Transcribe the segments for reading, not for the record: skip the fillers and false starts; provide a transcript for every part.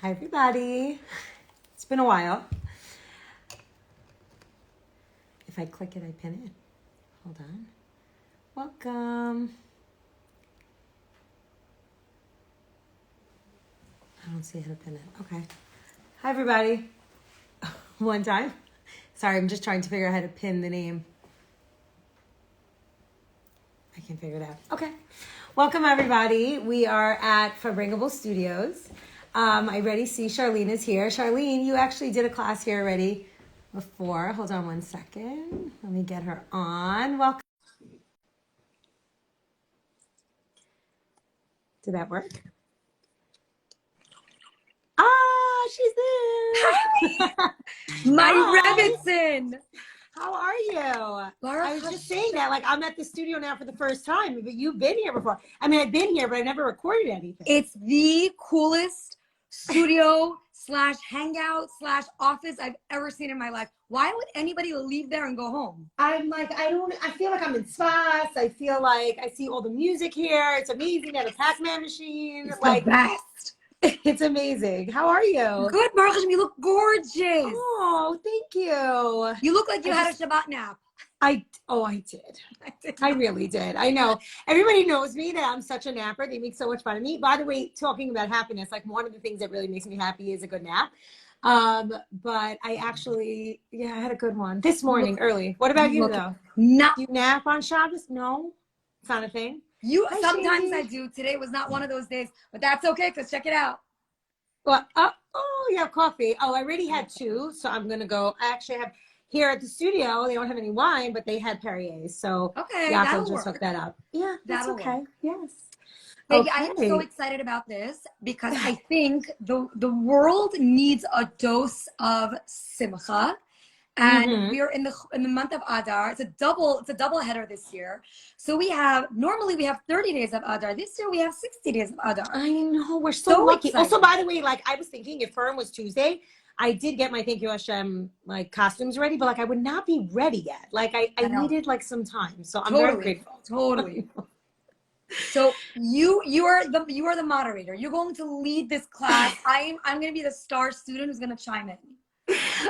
Hi, everybody. It's been a while. If I click it, I pin it. Hold on. Welcome. I don't see how to pin it. Okay. Hi, everybody. One time. Sorry, I'm just trying to figure out how to pin the name. I can figure it out. Okay. Welcome, everybody. We are at Fabringable Studios. I already see Charlene is here. Charlene, you actually did a class here already before. Hold on one second. Let me get her on. Welcome. Did that work? Ah, she's there. My Hi. Rebbitzin. How are you? I was just saying that, like, I'm at the studio now for the first time, but you've been here before. I mean, I've been here, but I never recorded anything. It's the coolest studio slash hangout slash office I've ever seen in my life. Why would anybody leave there and go home? I'm like, I feel like I'm in spots. I feel like I see all the music here. It's amazing. They have a Pac-Man machine. It's Like, the best. it's amazing. How are you? Good, Baruch Hashem, you look gorgeous. Oh, thank you. You look like you had a Shabbat nap. I did. I really did. I know. Everybody knows me that I'm such a napper. They make so much fun of me. By the way, talking about happiness, like one of the things that really makes me happy is a good nap. But I actually, I had a good one this morning early. What about you though? No. Do you nap on Shabbos? No, it's not a thing. Sometimes Shady. I do. Today was not one of those days, but that's okay because check it out. Well, you have coffee. Oh, I already had two, so I'm gonna go. I actually have here at the studio. They don't have any wine, but they had Perrier's, so Okay, yeah, that'll I'll just work. hook that up. Yeah, that's That'll okay. work. Yes. Faigy, I am so excited about this because I think the world needs a dose of simcha, and we are in the month of Adar. It's a double header this year. So normally we have 30 days of Adar. This year we have 60 days of Adar. I know, we're so lucky. Excited. Also, by the way, like I was thinking, if Purim was Tuesday, I did get my thank you Hashem like costumes ready, but like I would not be ready yet. Like I needed like some time, so I'm very grateful. Totally. So you are the moderator. You're going to lead this class. I'm going to be the star student who's going to chime in.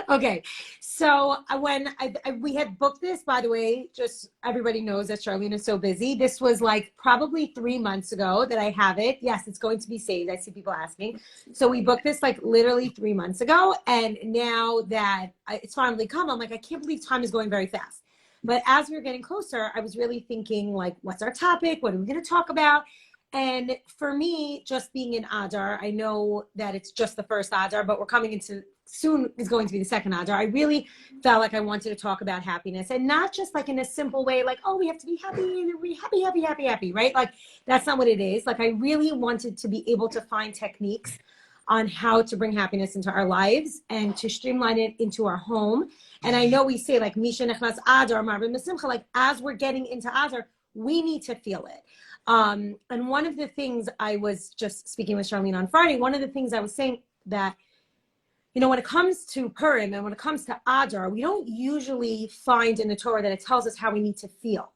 Okay, so when we had booked this, by the way, just everybody knows that Charlene is so busy. This was like probably 3 months ago that I have it. Yes, it's going to be saved. I see people asking. So we booked this like literally 3 months ago. And now that it's finally come, I'm like, I can't believe time is going very fast. But as we were getting closer, I was really thinking like, what's our topic? What are we going to talk about? And for me, just being in Adar, I know that it's just the first Adar, but we're coming into soon is going to be the second Adar. I really felt like I wanted to talk about happiness, and not just like in a simple way, like, oh, we have to be happy, happy, right? Like that's not what it is. Like I really wanted to be able to find techniques on how to bring happiness into our lives and to streamline it into our home. And I know we say like Misha Nechnas Adar, Marvin Mesimcha, like as we're getting into Adar, we need to feel it. And one of the things I was just speaking with Charlene on Friday, one of the things I was saying that, you know, when it comes to Purim and when it comes to Adar, we don't usually find in the Torah that it tells us how we need to feel.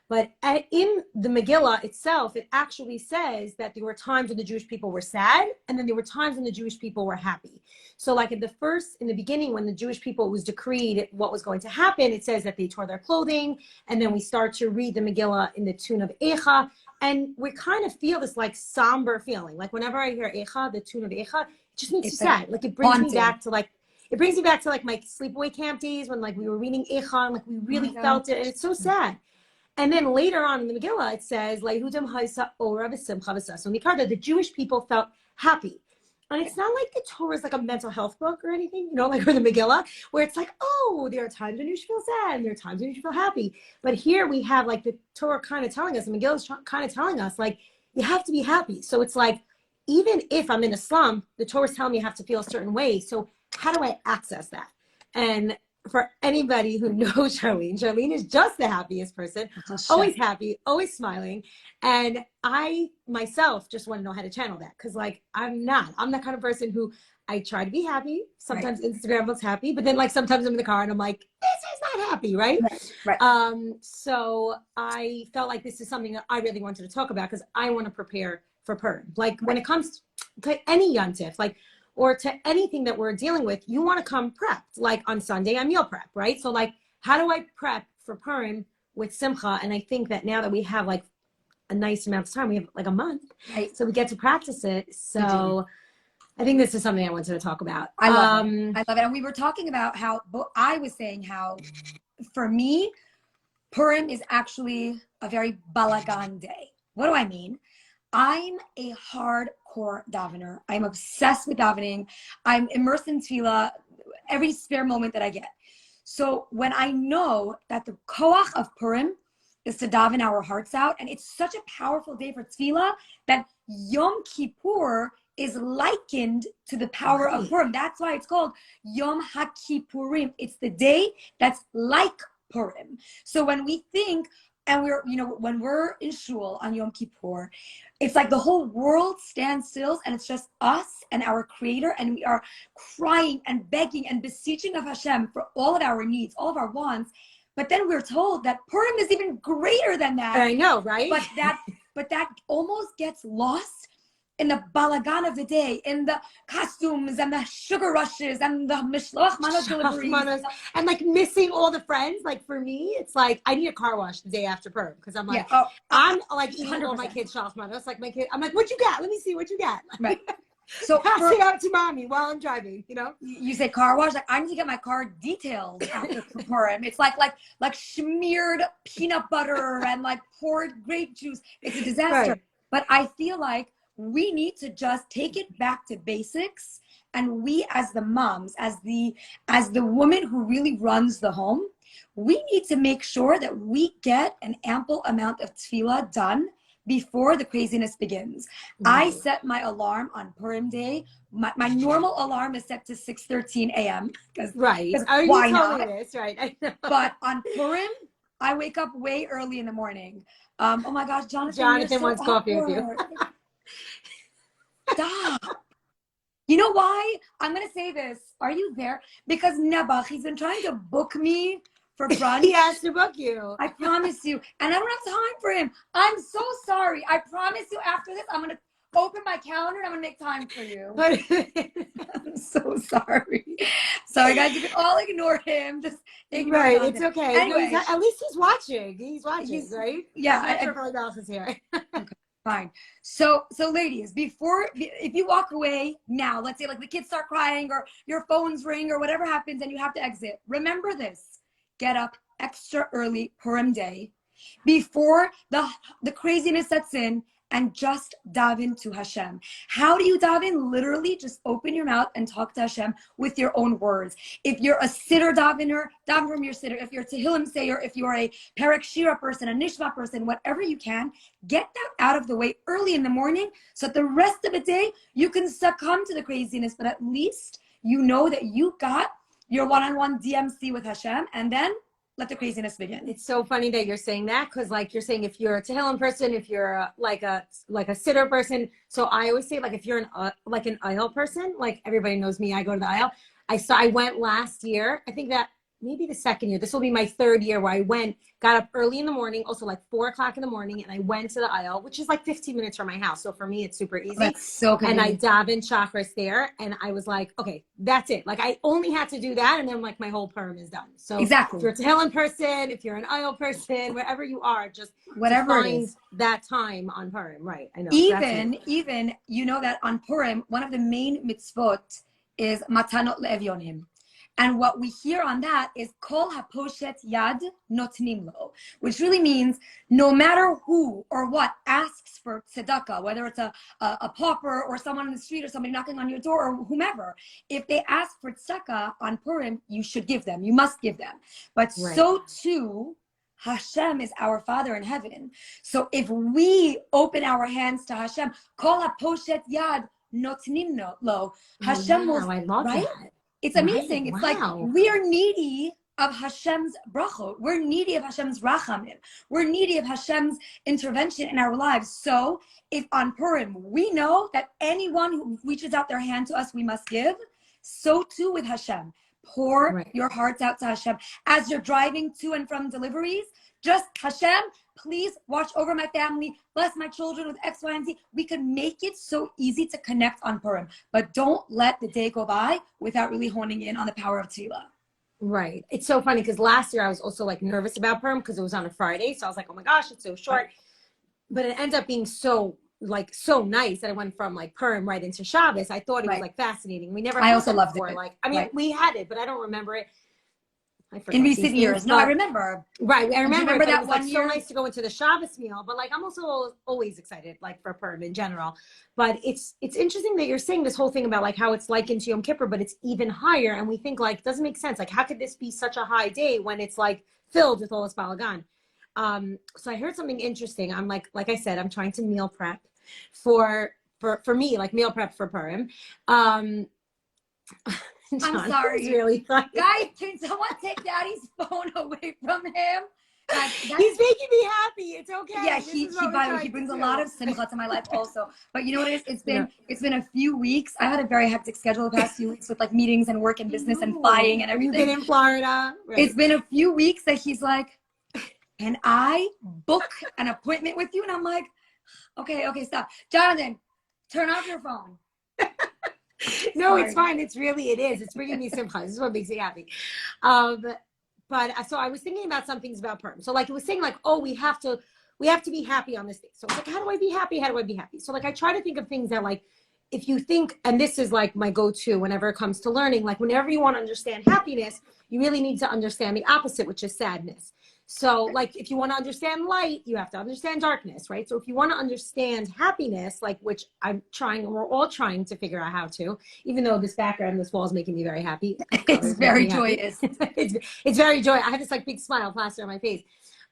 But in the Megillah itself, it actually says that there were times when the Jewish people were sad, and then there were times when the Jewish people were happy. So like in the beginning, when the Jewish people was decreed what was going to happen, it says that they tore their clothing, and then we start to read the Megillah in the tune of Echa, and we kind of feel this like somber feeling. Like whenever I hear Echa, the tune of Echa, it just makes you sad. Like it brings me back to like my sleepaway camp days when like we were reading Echa, and like we really felt it, and it's so sad. And then later on in the Megillah, it says, that the Jewish people felt happy. And it's not like the Torah is like a mental health book or anything, you know, like with the Megillah, where it's like, oh, there are times when you should feel sad and there are times when you should feel happy. But here we have like the Torah kind of telling us, the Megillah is kind of telling us, like, you have to be happy. So it's like, even if I'm in a slump, the Torah is telling me I have to feel a certain way. So how do I access that? And for anybody who knows Charlene is just the happiest person, always happy, always smiling. And I myself just want to know how to channel that. Cause like, I'm that kind of person who I try to be happy. Sometimes Instagram looks happy, but then like sometimes I'm in the car and I'm like, this is not happy, right? So I felt like this is something that I really wanted to talk about because I want to prepare for Purim. Like when it comes to any yontif, like or to anything that we're dealing with, you want to come prepped. Like on Sunday, I meal prep, right? So like, how do I prep for Purim with Simcha? And I think that now that we have like a nice amount of time, we have like a month, right? So we get to practice it. So I think this is something I wanted to talk about. I love it. I love it. And we were talking about how, I was saying how, for me, Purim is actually a very balagan day. What do I mean? I'm a hardcore davener. I'm obsessed with davening. I'm immersed in tefillah every spare moment that I get. So when I know that the koach of Purim is to daven our hearts out, and it's such a powerful day for tefillah that Yom Kippur is likened to the power of Purim. That's why it's called Yom HaKippurim. It's the day that's like Purim. So when we think, and we're, when we're in shul on Yom Kippur, it's like the whole world stands still and it's just us and our creator, and we are crying and begging and beseeching of Hashem for all of our needs, all of our wants. But then we're told that Purim is even greater than that. I know, right? But that almost gets lost in the balagan of the day, in the costumes and the sugar rushes and the mishloach manos deliveries. And like missing all the friends. Like for me, it's like I need a car wash the day after Purim because I'm like, I'm like eating all my kids' shalach manos. Like my kid, I'm like, what you got? Let me see what you got. Right. So pass it out to mommy while I'm driving. You say car wash. Like I need to get my car detailed after Purim. It's like smeared peanut butter and like poured grape juice. It's a disaster. Right. But I feel like we need to just take it back to basics, and we as the moms, as the woman who really runs the home, we need to make sure that we get an ample amount of tefillah done before the craziness begins. I set my alarm on Purim day. My normal alarm is set to 6:13 a.m. Right. Why not? This, right. I know. But on Purim, I wake up way early in the morning. Oh my gosh, Jonathan wants coffee with you. Stop. You know why? I'm going to say this. Are you there? Because Nebuch, he's been trying to book me for brunch. He has to book you. I promise you. And I don't have time for him. I'm so sorry. I promise you after this, I'm going to open my calendar and I'm going to make time for you. I'm so sorry. Sorry, guys. You can all ignore him. Just ignore him. It's okay. Anyway, No, at least he's watching. He's watching, right? Yeah. I'm not sure if everyone else is here. Okay. Fine. So ladies, if you walk away now, let's say like the kids start crying or your phones ring or whatever happens and you have to exit, remember this: get up extra early Purim day before the craziness sets in, and just daven to Hashem. How do you daven? Literally just open your mouth and talk to Hashem with your own words. If you're a sitter davener, daven from your sitter. If you're a Tehillim sayer, if you're a Perek Shira person, a Nishma person, whatever you can, get that out of the way early in the morning so that the rest of the day you can succumb to the craziness, but at least you know that you got your one-on-one DMC with Hashem, and then let the craziness begin. It's so funny that you're saying that, because like you're saying, if you're a Tehillim person, if you're like a sitter person. So I always say, like, if you're an aisle person, like everybody knows me, I go to the aisle. I went last year. I think that maybe the second year. This will be my third year where I got up early in the morning, also like 4 o'clock in the morning, and I went to the aisle, which is like 15 minutes from my house. So for me, it's super easy. That's so convenient. And I davened chakras there, and I was like, okay, that's it. Like I only had to do that, and then like my whole Purim is done. So exactly. If you're a Tehillim person, if you're an aisle person, wherever you are, just whatever find it is, that time on Purim. Right. I know. Even you know that on Purim, one of the main mitzvot is matanot le'evyonim. And what we hear on that is kol haposhet yad notnim lo, which really means no matter who or what asks for tzedakah, whether it's a pauper or someone in the street or somebody knocking on your door or whomever, if they ask for tzedakah on Purim, you should give them. You must give them. But so too, Hashem is our Father in heaven. So if we open our hands to Hashem, kol haposhet yad notnim lo, Hashem will, I love right? that. It's amazing. Right. It's Wow. like we are needy of Hashem's brachot. We're needy of Hashem's rachamim. We're needy of Hashem's intervention in our lives. So if on Purim we know that anyone who reaches out their hand to us, we must give, so too with Hashem. Pour your hearts out to Hashem. As you're driving to and from deliveries, just Hashem, please watch over my family, bless my children with X, Y, and Z. We could make it so easy to connect on Purim, but don't let the day go by without really honing in on the power of tefillah. Right. It's so funny because last year I was also like nervous about Purim because it was on a Friday. So I was like, oh my gosh, it's so short. But it ends up being so nice that I went from like Purim right into Shabbos. I thought it was like fascinating. We never. I also loved it. Like, I mean, we had it, but I don't remember it. In recent years. No, I remember. Right. I remember that it was one like year? so nice to go into the Shabbos meal, but like I'm also always excited like for Purim in general. But it's interesting that you're saying this whole thing about like how it's likened to Yom Kippur, but it's even higher. And we think like, doesn't make sense. Like, how could this be such a high day when it's like filled with all this balagan? So I heard something interesting. I'm like I said, I'm trying to meal prep for me, like meal prep for Purim. John, I'm sorry. Really funny. Guys, can someone take Daddy's phone away from him? He's making me happy. It's okay. Yeah, he brings a lot of simcha to my life also. But you know what it is? It's been a few weeks. I had a very hectic schedule the past few weeks with like meetings and work and business and flying and everything. You've been in Florida. Right. It's been a few weeks that he's like, can I book an appointment with you? And I'm like, okay, stop. Jonathan, turn off your phone. No, it's fine. It is. It's bringing me simcha. This is what makes me happy. But so I was thinking about some things about Purim. So like it was saying like, oh, we have to be happy on this day. So it's like, how do I be happy? How do I be happy? So like I try to think of things that like, if you think, and this is like my go-to whenever it comes to learning, like whenever you want to understand happiness, you really need to understand the opposite, which is sadness. So like, if you want to understand light, you have to understand darkness, right? So if you want to understand happiness, like, which I'm trying, and we're all trying to figure out how to, even though this background, this wall is making me very happy. It's very joyous. It's very joyous. I have this like big smile plastered on my face.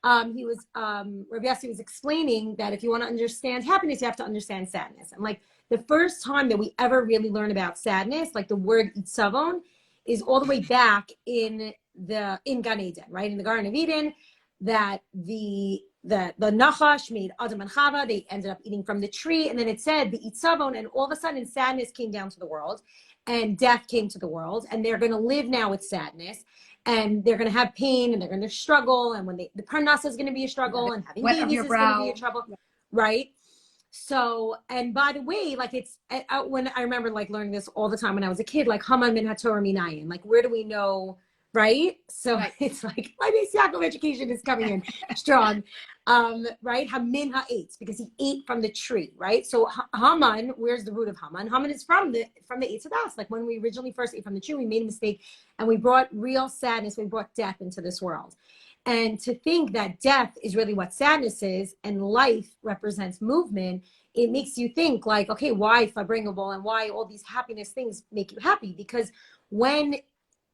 Rabbi Yossi was explaining that if you want to understand happiness, you have to understand sadness. And like the first time that we ever really learn about sadness, like the word itzavon, is all the way back in Gan Eden, right? In the Garden of Eden, that the Nachash made Adam and Chava, they ended up eating from the tree, and then it said the itzavon, and all of a sudden sadness came down to the world, and death came to the world, and they're going to live now with sadness, and they're going to have pain, and they're going to struggle, and when the parnasa is going to be a struggle, and having babies is going to be a trouble, right? So, and by the way, like it's, when I remember like learning this all the time when I was a kid, like Haman min haTorah minayin, like where do we know, right? So it's like my base Yaakov education is coming in strong, right? Hamin ha'etz, because he ate from the tree, right? So Haman, where's the root of Haman? Haman is from the Eitz Hadas. Like when we originally first ate from the tree, we made a mistake and we brought real sadness, we brought death into this world. And to think that death is really what sadness is and life represents movement, it makes you think like, okay, why Fabringable and why all these happiness things make you happy? Because when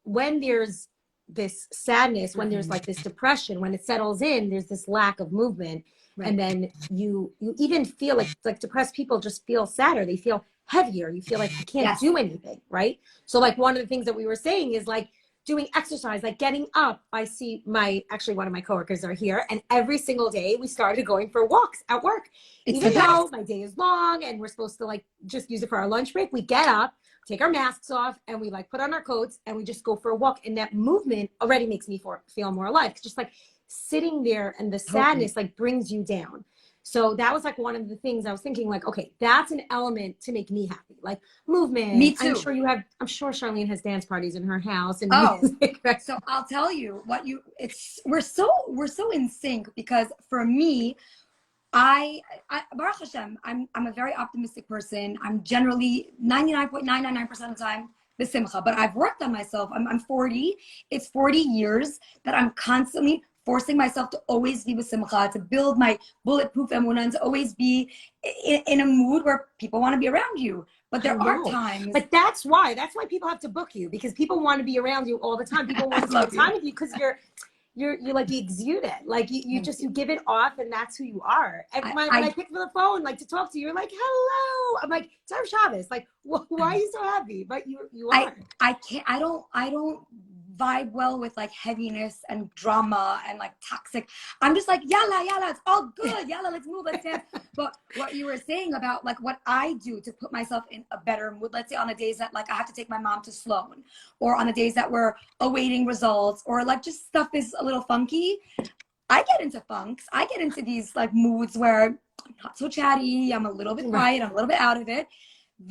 there's this sadness, when there's like this depression, when it settles in, there's this lack of movement. Right. And then you even feel like depressed people just feel sadder. They feel heavier. You feel like you can't do anything, right? So like one of the things that we were saying is like, doing exercise, like getting up. I see one of my coworkers are here, and every single day we started going for walks at work. Even though my day is long and we're supposed to like just use it for our lunch break, we get up, take our masks off, and we like put on our coats and we just go for a walk. And that movement already makes me feel more alive. It's just like sitting there and the sadness like brings you down. So that was like one of the things I was thinking like, okay, that's an element to make me happy. Like movement. Me too. I'm sure Charlene has dance parties in her house and music. So I'll tell you we're so in sync, because for me, I Baruch Hashem, I'm a very optimistic person. I'm generally 99.999% of the time the simcha, but I've worked on myself. I'm 40. It's 40 years that I'm constantly forcing myself to always be with simcha, to build my bulletproof emunah, and to always be in a mood where people want to be around you. But there are times. But that's why people have to book you, because people want to be around you all the time. People want to spend time with you because you're like, you exude it. Like you give it off, and that's who you are. And when I pick up the phone, like to talk to you, you're like, hello. I'm like, it's our Shabbos. Like, why are you so happy? But you are. I don't vibe well with like heaviness and drama and like toxic. I'm just like, yalla, it's all good. Yalla, let's move, let's dance. But what you were saying about like what I do to put myself in a better mood, let's say on the days that like I have to take my mom to Sloan, or on the days that we're awaiting results, or like just stuff is a little funky, I get into funks. I get into these like moods where I'm not so chatty. I'm a little bit quiet. I'm a little bit out of it.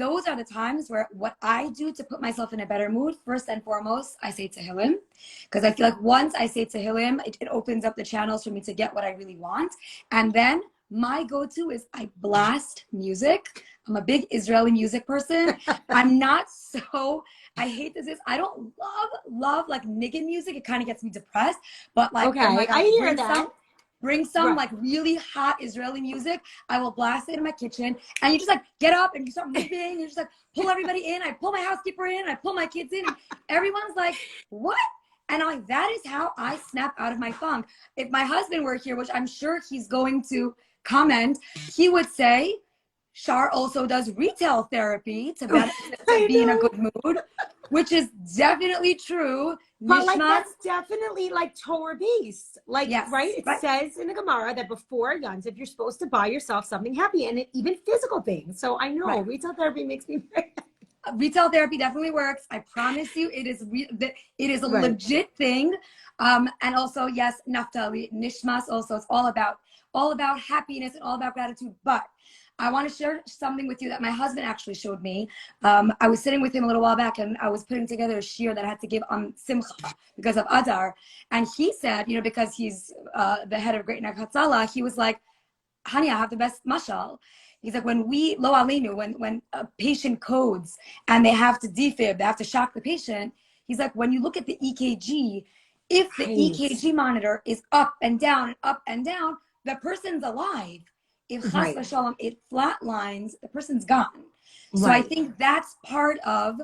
Those are the times where what I do to put myself in a better mood, first and foremost, I say Tehillim. Because I feel like once I say Tehillim, it opens up the channels for me to get what I really want. And then my go-to is I blast music. I'm a big Israeli music person. I'm not so, I hate this. I don't love like niggun music. It kind of gets me depressed. But like, okay, oh my God, I hear that. Bring some right. like really hot Israeli music. I will blast it in my kitchen. And you just like get up and you start moving. You just like pull everybody in. I pull my housekeeper in. I pull my kids in. And everyone's like, what? And I'm like, that is how I snap out of my funk. If my husband were here, which I'm sure he's going to comment, he would say, Shar also does retail therapy to be in a good mood, which is definitely true. But like that's definitely like Torah based. Like, yes, right? It says in the Gemara that before Yontif, you're supposed to buy yourself something happy, and even physical things. So I know retail therapy makes me very happy. Retail therapy definitely works. I promise you, it is a legit thing. And also, yes, Naftali, Nishmas also, it's all about happiness and all about gratitude. But I want to share something with you that my husband actually showed me. I was sitting with him a little while back, and I was putting together a shir that I had to give on Simcha because of Adar. And he said, you know, because he's the head of Great Neck Hatzalah, he was like, honey, I have the best mashal. He's like, when lo alinu, when a patient codes and they have to defib, they have to shock the patient. He's like, when you look at the EKG, if the EKG monitor is up and down and up and down, the person's alive. If chas v'shalom, it flatlines, the person's gone. So I think that's part of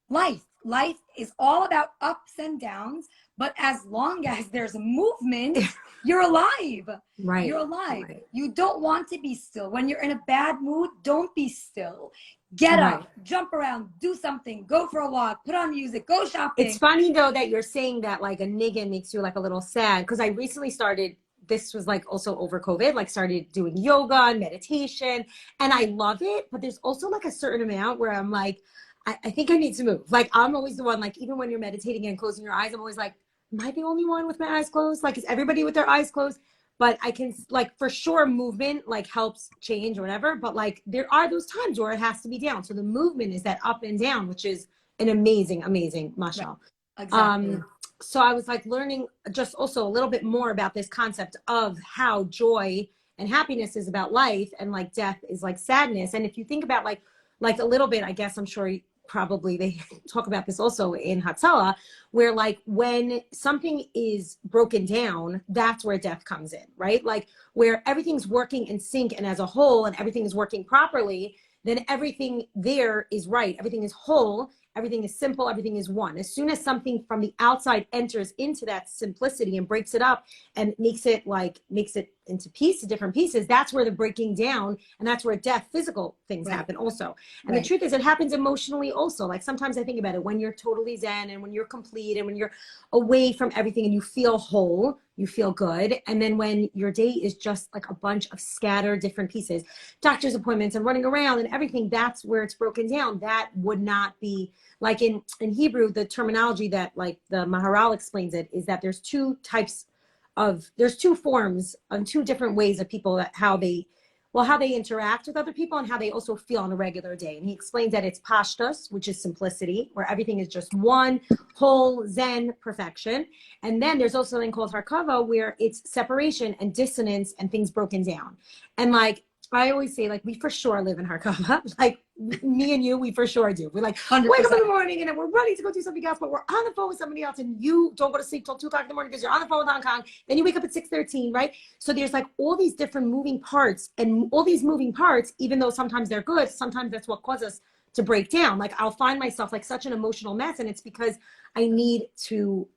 life. Life is all about ups and downs, but as long as there's movement, you're alive. Right. You're alive. Right. You don't want to be still. When you're in a bad mood, don't be still. Get up, jump around, do something, go for a walk, put on music, go shopping. It's funny though that you're saying that like a niggun makes you like a little sad, because I recently started, this was like also over COVID, like started doing yoga and meditation, and I love it. But there's also like a certain amount where I'm like, I think I need to move. Like I'm always the one, like even when you're meditating and closing your eyes, I'm always like, am I the only one with my eyes closed? Like, is everybody with their eyes closed? But I can, like, for sure, movement like helps change or whatever. But like there are those times where it has to be down. So the movement is that up and down, which is an amazing mashal. Right. Exactly. So I was like learning just also a little bit more about this concept of how joy and happiness is about life, and like death is like sadness. And if you think about like a little bit, I guess I'm sure probably they talk about this also in Hatzalah, where like when something is broken down, that's where death comes in, right? Like where everything's working in sync and as a whole, and everything is working properly, then everything there is right. Everything is whole. Everything is simple. Everything is one. As soon as something from the outside enters into that simplicity and breaks it up and makes it into different pieces, that's where the breaking down, and that's where death, physical things happen also. And the truth is, it happens emotionally also. Like sometimes I think about it, when you're totally zen and when you're complete and when you're away from everything and you feel whole, you feel good. And then when your day is just like a bunch of scattered different pieces, doctor's appointments and running around and everything, that's where it's broken down. That would not be like in Hebrew, the terminology that like the Maharal explains it is that there's two forms and two different ways of people, that how they interact with other people and how they also feel on a regular day. And he explains that it's pashtus, which is simplicity, where everything is just one whole zen perfection. And then there's also something called harkava, where it's separation and dissonance and things broken down. And like I always say, like we for sure live in harkava. Like me and you, we for sure do. We're like 100%. Wake up in the morning and then we're ready to go do something else, but we're on the phone with somebody else, and you don't go to sleep till 2 o'clock in the morning because you're on the phone with Hong Kong. Then you wake up at 6:13, right? So there's like all these different moving parts, and all these moving parts, even though sometimes they're good, sometimes that's what causes us to break down. Like I'll find myself like such an emotional mess, and it's because I need to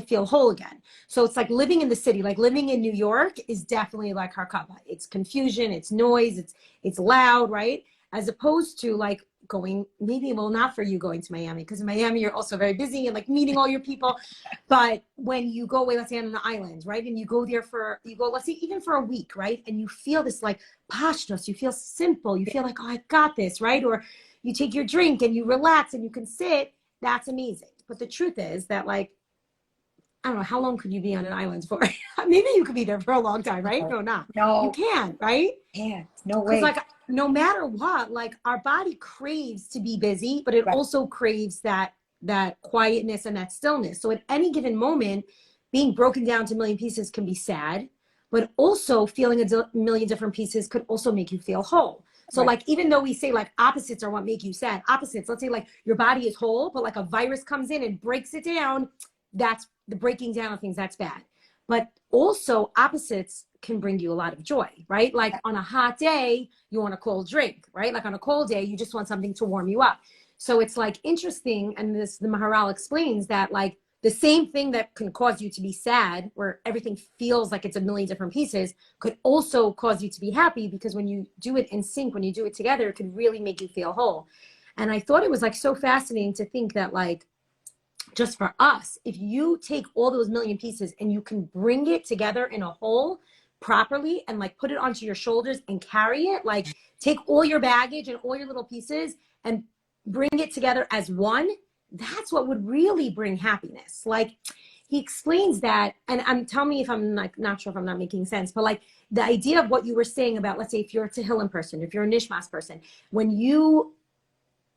feel whole again. So it's like living in the city, like living in New York is definitely like harkava. It's confusion, it's noise, it's loud, right? As opposed to like going, maybe, well, not for you going to Miami, because in Miami you're also very busy and like meeting all your people. But when you go away, let's say on an island, right? And you go there let's say even for a week, right? And you feel this like pashtus, you feel simple, you feel like, oh, I got this, right? Or you take your drink and you relax and you can sit, that's amazing. But the truth is that like, I don't know, how long could you be on an island for? Maybe you could be there for a long time, right? No, not. No. You can't, right? Can't. No way. Because like, no matter what, like our body craves to be busy, but it also craves that quietness and that stillness. So at any given moment, being broken down to a million pieces can be sad, but also feeling a million different pieces could also make you feel whole. So like, even though we say like opposites are what make you sad, opposites, let's say like your body is whole, but like a virus comes in and breaks it down, that's the breaking down of things, that's bad. But also opposites can bring you a lot of joy, right? Like on a hot day, you want a cold drink, right? Like on a cold day, you just want something to warm you up. So it's like interesting. And the Maharal explains that like the same thing that can cause you to be sad, where everything feels like it's a million different pieces, could also cause you to be happy, because when you do it in sync, when you do it together, it could really make you feel whole. And I thought it was like so fascinating to think that like, just for us, if you take all those million pieces and you can bring it together in a whole properly and like put it onto your shoulders and carry it, like take all your baggage and all your little pieces and bring it together as one, that's what would really bring happiness. Like he explains that, and tell me if I'm like not sure if I'm not making sense, but like the idea of what you were saying about, let's say if you're a Tehillim person, if you're a Nishmas person, when you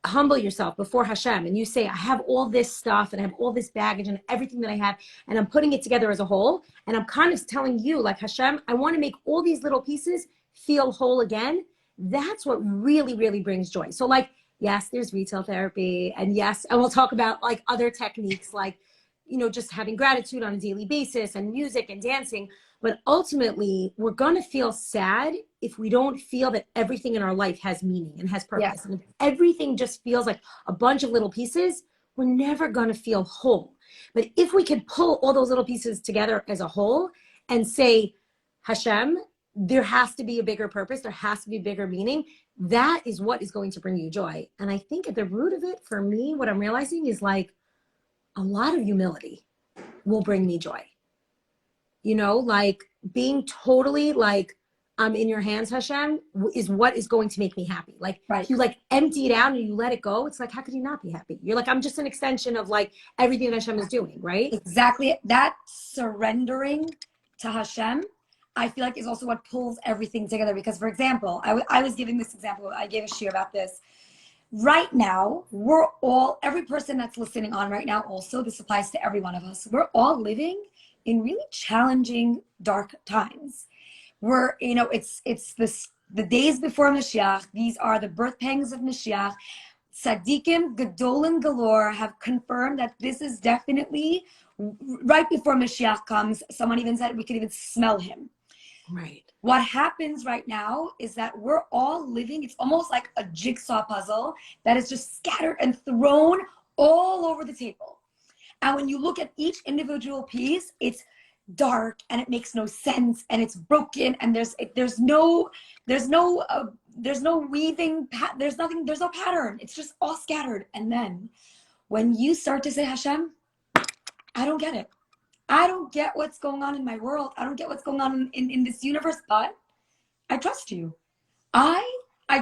humble yourself before Hashem and you say, I have all this stuff and I have all this baggage and everything that I have, and I'm putting it together as a whole, and I'm kind of telling you like, Hashem, I want to make all these little pieces feel whole again. That's what really, really brings joy. So like, yes, there's retail therapy, and yes, and we'll talk about like other techniques, like, you know, just having gratitude on a daily basis and music and dancing. But ultimately, we're going to feel sad if we don't feel that everything in our life has meaning and has purpose. Yeah. And if everything just feels like a bunch of little pieces, we're never going to feel whole. But if we could pull all those little pieces together as a whole and say, Hashem, there has to be a bigger purpose, there has to be a bigger meaning, that is what is going to bring you joy. And I think at the root of it, for me, what I'm realizing is like a lot of humility will bring me joy. You know, like being totally like, I'm in your hands, Hashem, is what is going to make me happy. Like if you like empty it out and you let it go, it's like, how could you not be happy? You're like, I'm just an extension of like everything that Hashem is doing, right? Exactly. That surrendering to Hashem, I feel like is also what pulls everything together. Because for example, I was giving this example, I gave a shir about this. Right now, we're all, every person that's listening on right now, also, this applies to every one of us. We're all living in really challenging, dark times. We're, you know, it's the days before Mashiach. These are the birth pangs of Mashiach. Tzaddikim, Gedolim galore have confirmed that this is definitely right before Mashiach comes. Someone even said we could even smell him. Right. What happens right now is that we're all living, it's almost like a jigsaw puzzle that is just scattered and thrown all over the table. And when you look at each individual piece, it's dark and it makes no sense and it's broken and there's no weaving, there's no pattern. It's just all scattered. And then when you start to say, Hashem, I don't get it. I don't get what's going on in my world. I don't get what's going on in this universe, but I trust you. I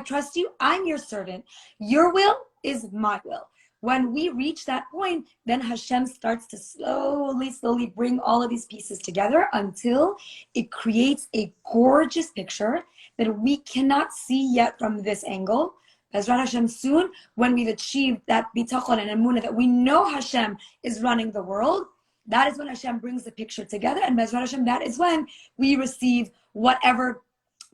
trust you. I'm your servant. Your will is my will. When we reach that point, then Hashem starts to slowly bring all of these pieces together until it creates a gorgeous picture that we cannot see yet from this angle. Bezrat Hashem, soon, when we've achieved that bitachon and emunah, that we know Hashem is running the world, that is when Hashem brings the picture together. And Bezrat Hashem, that is when we receive whatever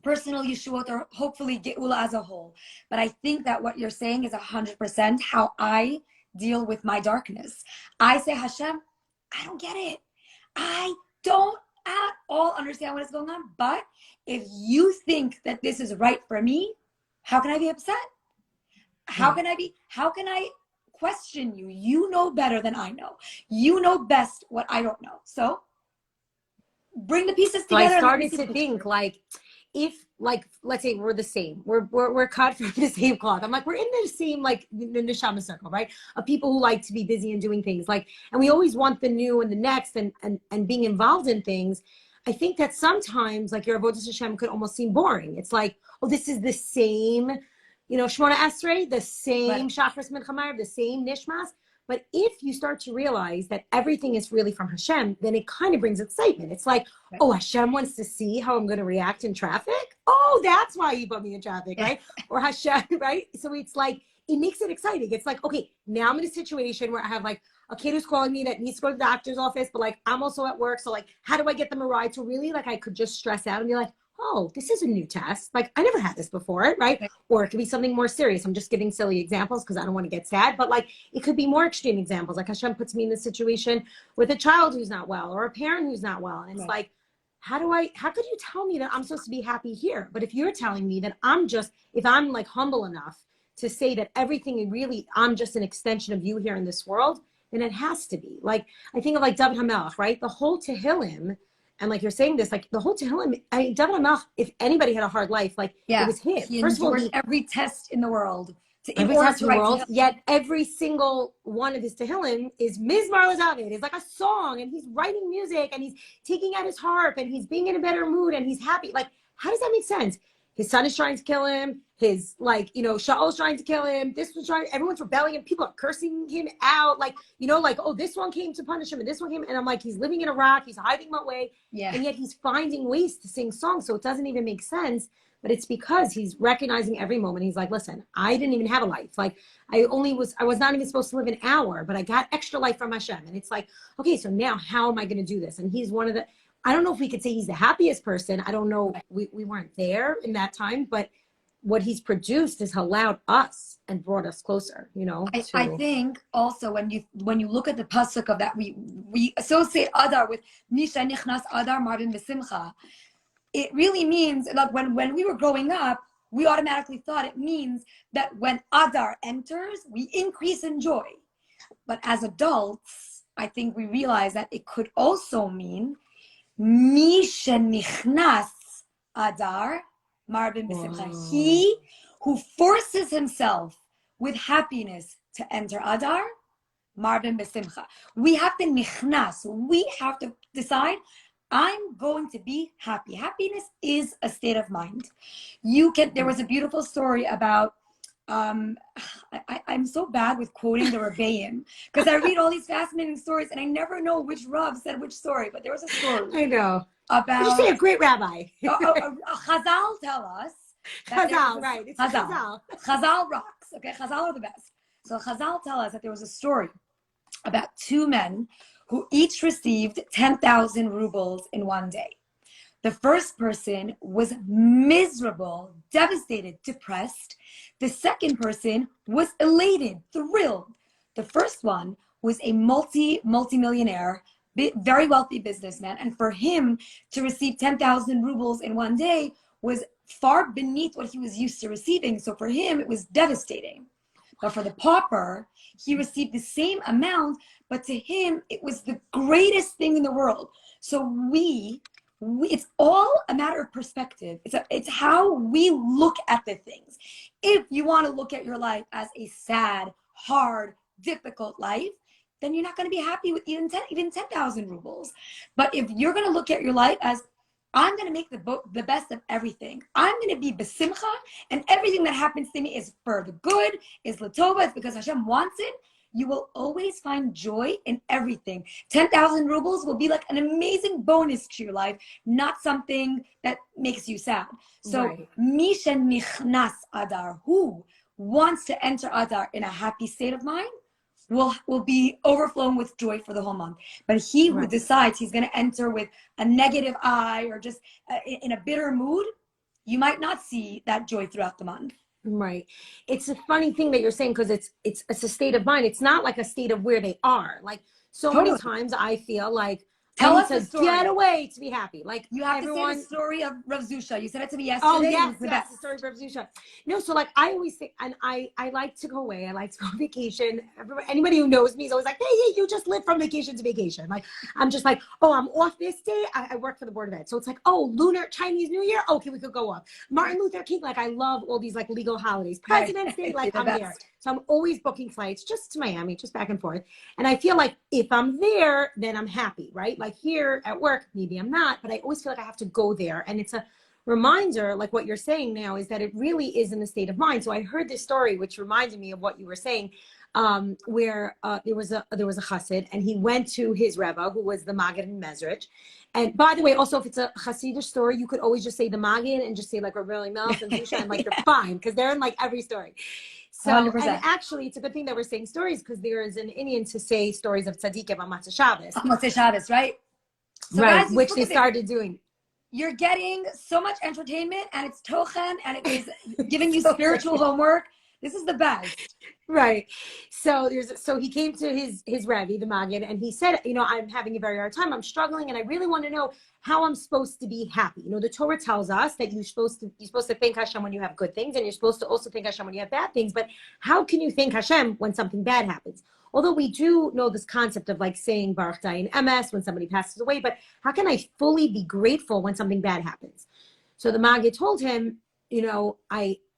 personal Yeshuot or hopefully Geula as a whole. But I think that what you're saying is 100% how I deal with my darkness. I say, Hashem, I don't get it. I don't at all understand what is going on. But if you think that this is right for me, how can I be upset? How can I question you? You know better than I know. You know best what I don't know. So bring the pieces together. So I started to think like, if like, let's say we're the same, we're cut from the same cloth. I'm like, we're in the same, like the neshama circle, right? Of people who like to be busy and doing things like, and we always want the new and the next and being involved in things. I think that sometimes like your avodas Hashem could almost seem boring. It's like, oh, this is the same, you know, Shmona Esrei, the same Shachris Minchamayr, the same Nishmas. But if you start to realize that everything is really from Hashem, then it kind of brings excitement. It's like, oh, Hashem wants to see how I'm going to react in traffic. Oh, that's why you put me in traffic, right? Or Hashem, right? So it's like, it makes it exciting. It's like, okay, now I'm in a situation where I have like a kid who's calling me that needs to go to the doctor's office, but like, I'm also at work. So like, how do I get them a ride? So really like, I could just stress out and be like, oh, this is a new test. Like, I never had this before, right? Or it could be something more serious. I'm just giving silly examples because I don't want to get sad, but like, it could be more extreme examples. Like Hashem puts me in this situation with a child who's not well or a parent who's not well. And it's like, how could you tell me that I'm supposed to be happy here? But if you're telling me that if I'm like humble enough to say that everything really, I'm just an extension of you here in this world, then it has to be. Like, I think of like David HaMelech, right? The whole Tehillim, and like you're saying this, like the whole Tehillim, David HaMelech, if anybody had a hard life, like it was him. He First of all, every test in the world. Every test in the world, yet every single one of his Tehillim is Mizmar LaDavid. It's like a song, and he's writing music, and he's taking out his harp, and he's being in a better mood, and he's happy. Like, how does that make sense? His son is trying to kill him. His, like, you know, Shaul's trying to kill him. Everyone's rebelling, and people are cursing him out. Like, you know, like, oh, this one came to punish him, and this one came. And I'm like, he's living in Iraq. He's hiding away. Yeah. And yet he's finding ways to sing songs. So it doesn't even make sense. But it's because he's recognizing every moment. He's like, listen, I didn't even have a life. Like, I was not even supposed to live an hour, but I got extra life from Hashem. And it's like, okay, so now how am I going to do this? And he's one of the, I don't know if we could say he's the happiest person. I don't know. We weren't there in that time, but what he's produced has allowed us and brought us closer, you know. I think also when you look at the pasuk of that, we associate Adar with Misha Nichnas Adar Marbin Besimcha. It really means, like when we were growing up, we automatically thought it means that when Adar enters, we increase in joy. But as adults, I think we realize that it could also mean Misha Nichnas Adar Marbin Besimcha. He who forces himself with happiness to enter Adar, Marbin Besimcha. We have to nichnas. We have to decide, I'm going to be happy. Happiness is a state of mind. There was a beautiful story about, I'm so bad with quoting the Rebbeim because I read all these fascinating stories and I never know which Rav said which story, but there was a story. I know. About, you say a great rabbi. Chazal tell us. Chazal, right. It's Chazal. Chazal rocks. Okay, Chazal are the best. So Chazal tell us that there was a story about two men who each received 10,000 rubles in one day. The first person was miserable, devastated, depressed. The second person was elated, thrilled. The first one was a multi-millionaire, very wealthy businessman. And for him to receive 10,000 rubles in one day was far beneath what he was used to receiving. So for him, it was devastating. But for the pauper, he received the same amount, but to him, it was the greatest thing in the world. So it's all a matter of perspective. It's how we look at the things. If you want to look at your life as a sad, hard, difficult life, then you're not going to be happy with even 10,000 rubles. But if you're going to look at your life as, I'm going to make the best of everything. I'm going to be besimcha, and everything that happens to me is for the good, is latova, it's because Hashem wants it. You will always find joy in everything. 10,000 rubles will be like an amazing bonus to your life, not something that makes you sad. So, Misha Nichnas Adar, who wants to enter Adar in a happy state of mind, will be overflowing with joy for the whole month. But he who decides he's going to enter with a negative eye or just in a bitter mood, you might not see that joy throughout the month. Right. It's a funny thing that you're saying because it's a state of mind. It's not like a state of where they are. Like so many times I feel like Tell us the story. Get away to be happy. Like you have to say the story of Rav Zusha. You said it to me yesterday. Oh yes, the story of Rav Zusha. No, so like I always think, and I like to go away. I like to go on vacation. Anybody who knows me is always like, hey, you just live from vacation to vacation. Like I'm just like, oh, I'm off this day. I work for the Board of Ed, so it's like, oh, Lunar Chinese New Year. Okay, we could go off. Martin Luther King. Like I love all these like legal holidays. President's Day. Like I'm there. So I'm always booking flights just to Miami, just back and forth. And I feel like if I'm there, then I'm happy, right? Like here at work, maybe I'm not, but I always feel like I have to go there. And it's a reminder, like what you're saying now, is that it really is in the state of mind. So I heard this story, which reminded me of what you were saying where there was a chassid, and he went to his Rebbe, who was the Maggid in Mezrich. And by the way, also, if it's a Hasidic story, you could always just say the Maggid and just say like Rabbi Melch and Zusha, and like they're fine because they're in like every story. So, 100%. and actually, it's a good thing that we're saying stories because there is an Indian to say stories of tzaddikim on Matzah Shabbos. Matzah Shabbos, right? So right, guys, which they started doing. You're getting so much entertainment, and it's tochen, and it is giving you spiritual homework. This is the best. Right. So he came to his Rebbe, the Maggid, and he said, I'm having a very hard time. I'm struggling, and I really want to know how I'm supposed to be happy. The Torah tells us that you're supposed to thank Hashem when you have good things, and you're supposed to also thank Hashem when you have bad things. But how can you thank Hashem when something bad happens? Although we do know this concept of like saying Baruch Dayan MS when somebody passes away, but how can I fully be grateful when something bad happens? So the Maggid told him,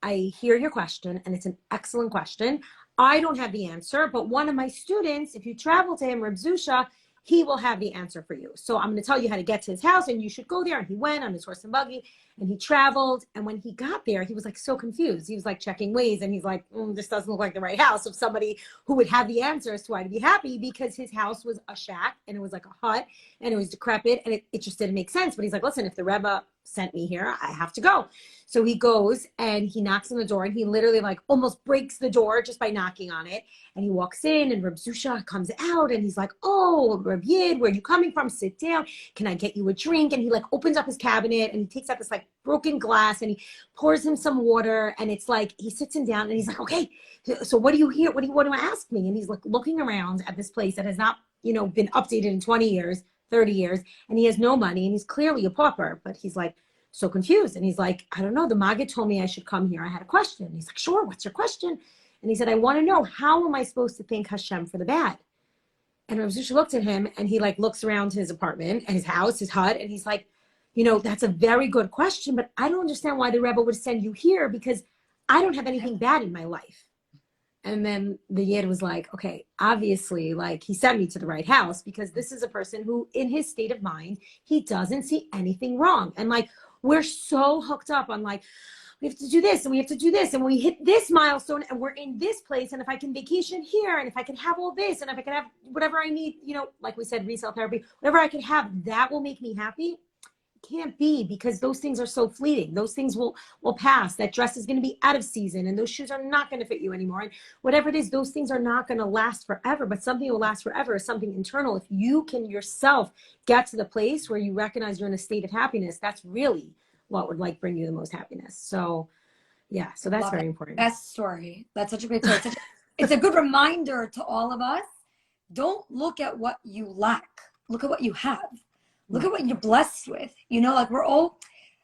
I hear your question, and it's an excellent question. I don't have the answer, but one of my students, if you travel to him, Reb Zusha, he will have the answer for you. So I'm going to tell you how to get to his house, and you should go there. And he went on his horse and buggy, and he traveled. And when he got there, he was like so confused. He was like checking ways, and he's like, this doesn't look like the right house of somebody who would have the answers to why to be happy, because his house was a shack, and it was like a hut, and it was decrepit, and it just didn't make sense. But he's like, listen, if the Rebbe sent me here, I have to go. So he goes and he knocks on the door, and he literally like almost breaks the door just by knocking on it. And he walks in, and Reb Zusha comes out, and he's like, oh, Reb Yid, where are you coming from? Sit down. Can I get you a drink? And he like opens up his cabinet, and he takes out this like broken glass, and he pours him some water. And it's like, he sits him down, and he's like, okay, so what do you hear? What do you want to ask me? And he's like looking around at this place that has not, been updated in 20 years, 30 years, and he has no money, and he's clearly a pauper, but he's like so confused. And he's like, I don't know, the Maggid told me I should come here. I had a question. And he's like, sure, what's your question? And he said, I want to know, how am I supposed to thank Hashem for the bad? And Rav Zusha looked at him, and he like looks around his apartment and his house, his hut, and he's like, that's a very good question, but I don't understand why the Rebbe would send you here, because I don't have anything bad in my life. And then the Yid was like, okay, obviously, like, he sent me to the right house, because this is a person who, in his state of mind, he doesn't see anything wrong. And like, we're so hooked up on like, we have to do this, and we have to do this, and we hit this milestone, and we're in this place, and if I can vacation here, and if I can have all this, and if I can have whatever I need, like we said, resale therapy, whatever I can have, that will make me happy. Can't be, because those things are so fleeting. Those things will pass. That dress is going to be out of season, and those shoes are not going to fit you anymore, and whatever it is, those things are not going to last forever. But something that will last forever is something internal. If you can yourself get to the place where you recognize you're in a state of happiness, that's really what would like bring you the most happiness. So yeah, so that's very important. Best story. That's such a great story. It's a good reminder to all of us. Don't look at what you lack. Look at what you have. Look at what you're blessed with. Like we're all,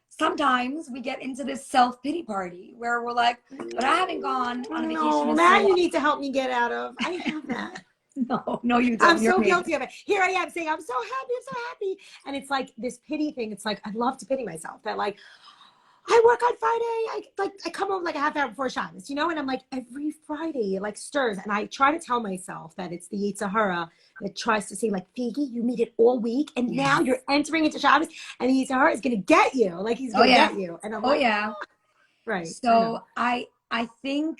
sometimes we get into this self-pity party where we're like, but I haven't gone on a vacation. No, that you need to help me get out of. I have that. No, you don't. I'm so guilty of it. Here I am saying, I'm so happy. And it's like this pity thing. It's like, I'd love to pity myself that like, I work on Friday. I come home like a half hour before Shabbos, and I'm like, every Friday it like stirs. And I try to tell myself that it's the Yetzer Hara that tries to say like, Faigy, you made it all week, and now you're entering into Shabbos, and the Yetzer Hara is going to get you. Like he's going to get you. And I'm like, right. So I think,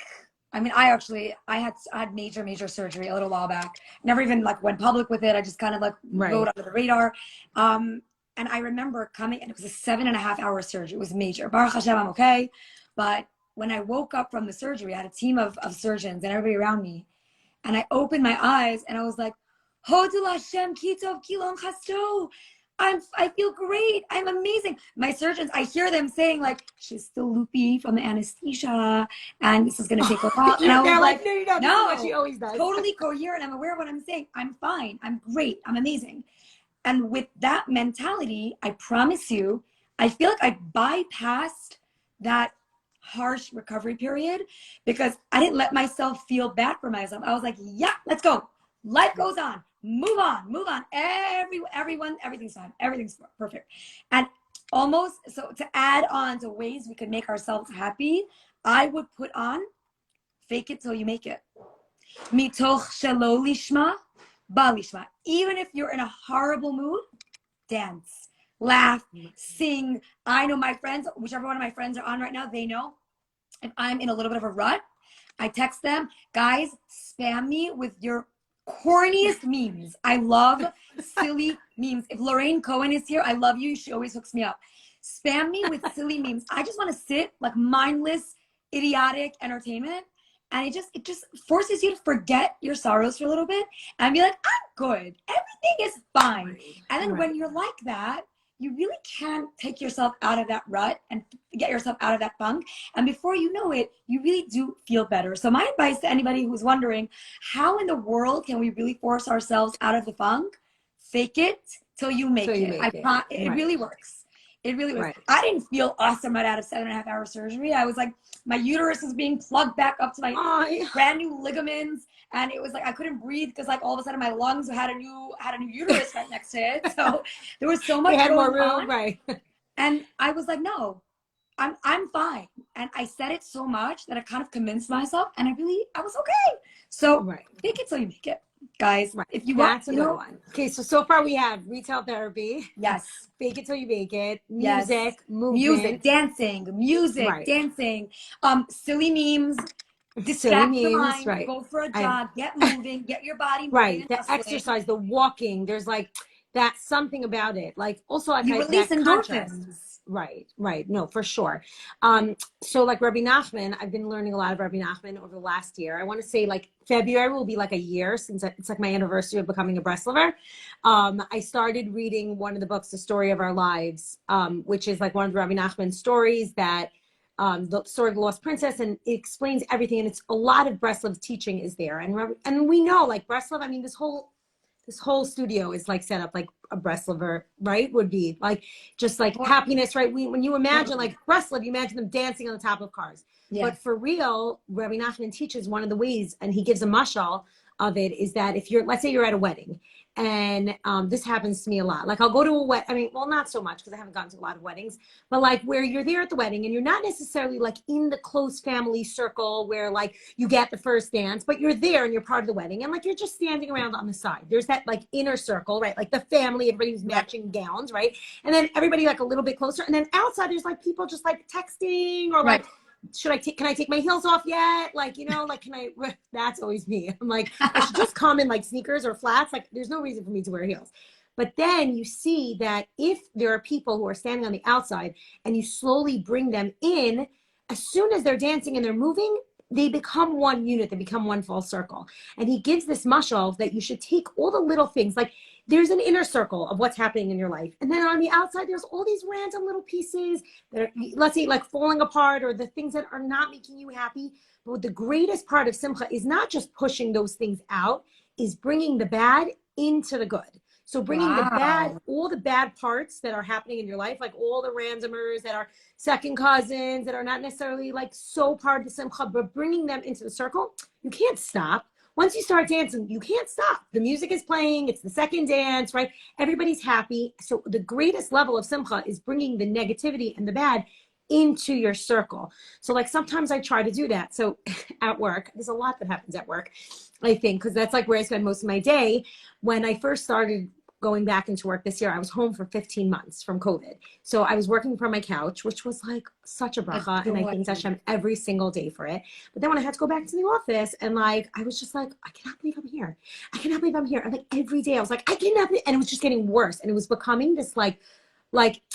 I had major surgery a little while back. Never even like went public with it. I just kind of like rode under the radar. And I remember coming, and it was a 7.5 hour surgery. It was major. Baruch Hashem, I'm okay. But when I woke up from the surgery, I had a team of surgeons and everybody around me. And I opened my eyes, and I was like, Hodul Hashem, Kitov, Kilon Chasto. I feel great. I'm amazing. My surgeons, I hear them saying like, she's still loopy from the anesthesia, and this is going to take a while. And I was like, no, what she always does. Totally coherent. I'm aware of what I'm saying. I'm fine. I'm great. I'm amazing. And with that mentality, I promise you, I feel like I bypassed that harsh recovery period because I didn't let myself feel bad for myself. I was like, yeah, let's go. Life goes on. Move on. Everyone, everything's fine. Everything's perfect. And almost, so to add on to ways we could make ourselves happy, I would put on fake it till you make it. Mitoch shelo lishma. Balishma. Even if you're in a horrible mood, dance, laugh, sing. I know my friends, whichever one of my friends are on right now, they know if I'm in a little bit of a rut, I text them, guys, spam me with your corniest memes. I love silly memes. If Lorraine Cohen is here, I love you. She always hooks me up. Spam me with silly memes. I just want to sit like mindless, idiotic entertainment. And it just forces you to forget your sorrows for a little bit and be like, I'm good. Everything is fine. And then when you're like that, you really can take yourself out of that rut and get yourself out of that funk. And before you know it, you really do feel better. So my advice to anybody who's wondering, how in the world can we really force ourselves out of the funk? Fake it till you make it. It really works. It really was. I didn't feel awesome right out of 7.5-hour surgery. I was like, my uterus was being plugged back up to my brand new ligaments, and it was like I couldn't breathe because like all of a sudden my lungs had a new uterus right next to it. So there was so much going on. And I was like, no, I'm fine. And I said it so much that I kind of convinced myself, and I was okay. So fake it till you make it. Guys, if you want, that's another one. Okay, so far we have retail therapy. Yes. Fake it till you make it. Music, movement. Dancing, dancing. Silly memes. Distract your mind. Go for a jog. Get moving. Get your body moving. The exercise, the walking. There's like that's something about it. Like also like you release endorphins. Right. No, for sure. So like Rabbi Nachman, I've been learning a lot of Rabbi Nachman over the last year. I want to say like February will be like a year since it's like my anniversary of becoming a Breslover. I started reading one of the books, The Story of Our Lives, which is like one of the Rabbi Nachman stories that the story of the Lost Princess, and it explains everything. And it's a lot of Breslov's teaching is there. And we know like Breslov, I mean, this whole studio is like set up like a Breslover, right? Would be like just like happiness, right? When you imagine like Breslov, you imagine them dancing on the top of cars. But for real, Rabbi Nachman teaches one of the ways, and he gives a mashal of it, is that if let's say you're at a wedding, and this happens to me a lot. Like I'll go to a wedding, I mean, well, not so much because I haven't gone to a lot of weddings, but like where you're there at the wedding and you're not necessarily like in the close family circle where like you get the first dance, but you're there and you're part of the wedding and like you're just standing around on the side. There's that like inner circle, right? Like the family, everybody who's matching gowns, right? And then everybody like a little bit closer. And then outside there's like people just like texting or like, can I take my heels off yet? Like, you know, like, that's always me. I'm like, I should just come in like sneakers or flats. Like there's no reason for me to wear heels. But then you see that if there are people who are standing on the outside and you slowly bring them in, as soon as they're dancing and they're moving, they become one unit, they become one full circle. And he gives this mashal that you should take all the little things, like there's an inner circle of what's happening in your life. And then on the outside, there's all these random little pieces that are, let's say, like falling apart or the things that are not making you happy. But the greatest part of Simcha is not just pushing those things out, is bringing the bad into the good. So bringing the bad, all the bad parts that are happening in your life, like all the randomers that are second cousins that are not necessarily like so part of Simcha, but bringing them into the circle, you can't stop. Once you start dancing, you can't stop. The music is playing. It's the second dance, right? Everybody's happy. So the greatest level of Simcha is bringing the negativity and the bad into your circle. So like sometimes I try to do that. So at work, there's a lot that happens at work, I think, because that's like where I spend most of my day. When I first started going back into work this year, I was home for 15 months from COVID. So I was working from my couch, which was like such a bracha. And I thank Hashem every single day for it. But then when I had to go back to the office and like, I was just like, I cannot believe I'm here. I cannot believe I'm here. And like every day I was like, I cannot believe, and it was just getting worse. And it was becoming this like,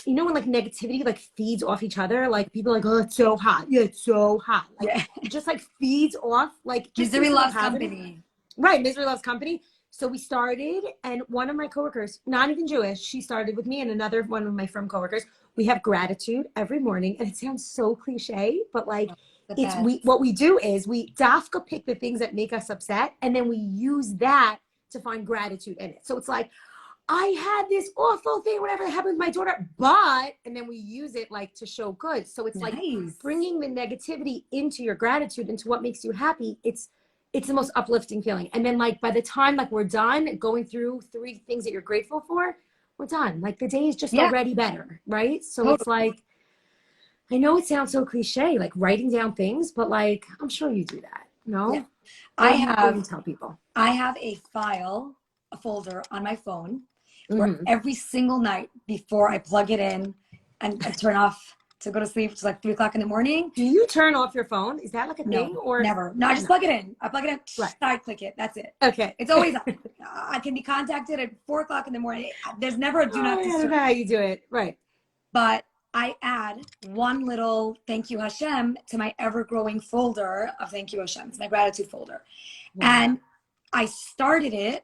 you know, when like negativity like feeds off each other, like people are like, oh, it's so hot. Yeah, it's so hot. Like it just like feeds off. Like misery loves company. Right. Misery loves company. So we started, and one of my coworkers, not even Jewish, she started with me and another one of my firm coworkers. We have gratitude every morning, and it sounds so cliche, but like what we do is we dafka pick the things that make us upset, and then we use that to find gratitude in it. So it's like, I had this awful thing, whatever happened with my daughter, but, and then we use it like to show good. So it's like bringing the negativity into your gratitude, into what makes you happy. It's the most uplifting feeling. And then like by the time like we're done going through 3 things that you're grateful for, we're done. Like the day is just already better, right? So it's like, I know it sounds so cliche, like writing down things, but like, I'm sure you do that, no? Yeah. I tell people. I have a folder on my phone where every single night before I plug it in and turn off to go to sleep. It's like 3 o'clock in the morning. Do you turn off your phone? Is that like a thing? Or never. No, I just plug it in. I plug it in, right. side click it. That's it. Okay. It's always up. I can be contacted at 4 o'clock in the morning. There's never a do not disturb. I don't know how you do it. Right. But I add one little thank you Hashem to my ever-growing folder of thank you Hashem. It's my gratitude folder. Wow. And I started it.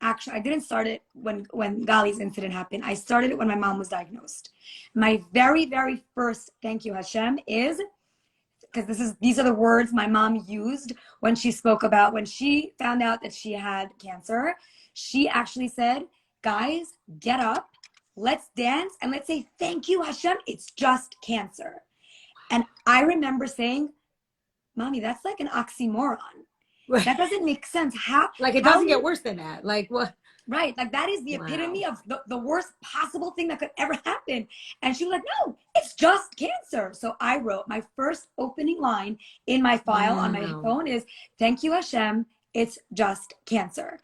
Actually, I didn't start it when Gali's incident happened. I started it when my mom was diagnosed. My very, very first thank you Hashem is, because these are the words my mom used when she spoke about, when she found out that she had cancer. She actually said, guys, get up, let's dance, and let's say thank you Hashem, it's just cancer. And I remember saying, Mommy, that's like an oxymoron. Right. That doesn't make sense. How? Like, it doesn't get worse than that. Like, what? Right. Like, that is the epitome of the worst possible thing that could ever happen. And she was like, no, it's just cancer. So I wrote my first opening line in my file on my phone is, thank you, Hashem, it's just cancer.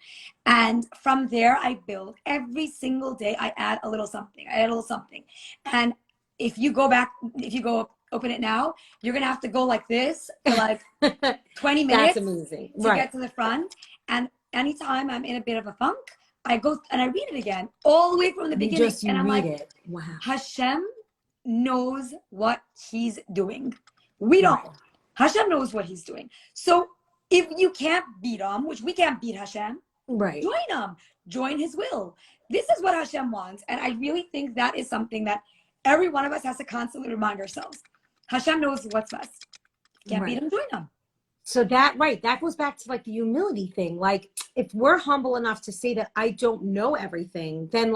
And from there, I build. Every single day, I add a little something. And if you go open it now, you're gonna have to go like this for like 20 minutes. That's amazing. To get to the front. And anytime I'm in a bit of a funk, I go and I read it again, all the way from the beginning. And I'm like, wow. Hashem knows what he's doing. We don't. Right. Hashem knows what he's doing. So if you can't beat him, which we can't beat Hashem, right? Join him. Join his will. This is what Hashem wants. And I really think that is something that every one of us has to constantly remind ourselves. Hashem knows what's best. Can't beat him, join him. So that goes back to like the humility thing. Like, if we're humble enough to say that I don't know everything, then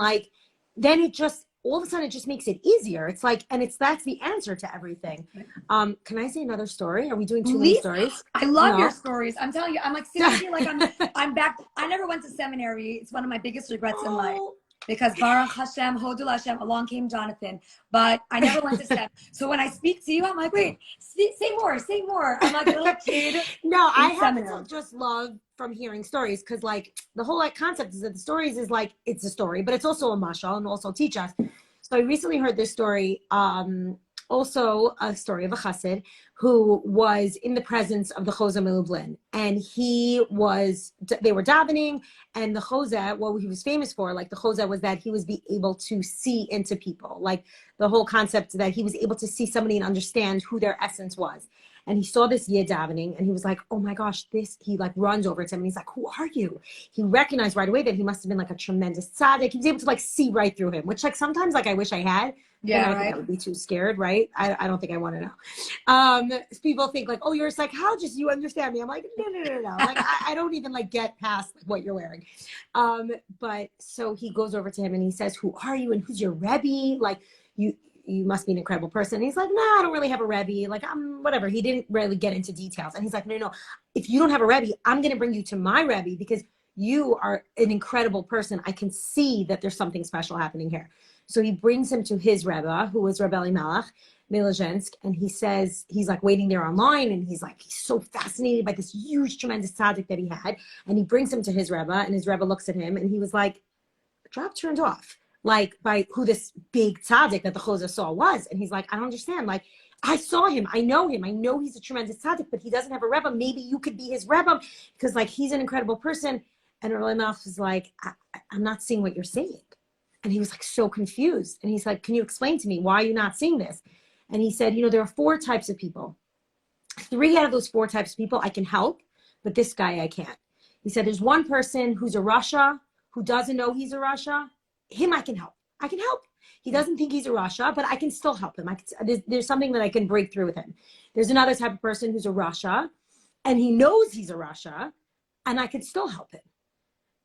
it just, all of a sudden it just makes it easier. It's like, and that's the answer to everything. Can I say another story? Are we doing too many stories? I love your stories. I'm telling you, I'm like sitting here like I'm back. I never went to seminary. It's one of my biggest regrets in life. Because Baruch Hashem, Hodul Hashem, along came Jonathan, but I never went to STEM. So when I speak to you, I'm like, wait, say more. I'm like a little kid. No, I happen to just love from hearing stories, because like the whole concept is that the stories is like, it's a story, but it's also a mashal and also teach us. So I recently heard this story, also a story of a chassid who was in the presence of the Chozeh Lublin, and they were davening, and the Chozeh, what he was famous for, like the Chozeh, was that he was be able to see into people, like the whole concept that he was able to see somebody and understand who their essence was. And he saw this yid davening, and he was like, oh my gosh, he like runs over to him, and he's like, who are you? He recognized right away that he must have been like a tremendous tzaddik. He was able to like see right through him, which like sometimes like I wish I had. Yeah, I think I would be too scared, right? I don't think I want to know. People think like, oh, you're a psychologist, you understand me. I'm like, no. Like I don't even like get past like, what you're wearing. But so he goes over to him and he says, who are you? And who's your Rebbe? Like you must be an incredible person. And he's like, no, I don't really have a Rebbe. Like, I'm whatever. He didn't really get into details. And he's like, no. If you don't have a Rebbe, I'm going to bring you to my Rebbe, because you are an incredible person. I can see that there's something special happening here. So he brings him to his Rebbe, who was Rebbe Elimelech Milozhensk. And he says, he's like waiting there online. And he's so fascinated by this huge, tremendous tzaddik that he had. And he brings him to his Rebbe, and his Rebbe looks at him and he was like, drop turned off. Like by who this big tzaddik that the Chozeh saw was. And he's like, I don't understand. Like, I saw him. I know him. I know he's a tremendous tzaddik, but he doesn't have a Rebbe. Maybe you could be his Rebbe, because like he's an incredible person. And Rebbe Melech was like, I'm not seeing what you're saying. And he was like so confused. And he's like, can you explain to me, why are you not seeing this? And he said, there are 4 types of people. 3 out of those 4 types of people I can help, but this guy I can't. He said, there's one person who's a Rasha, who doesn't know he's a Rasha. Him I can help. He doesn't think he's a Rasha, but I can still help him. There's something that I can break through with him. There's another type of person who's a Rasha, and he knows he's a Rasha, and I can still help him.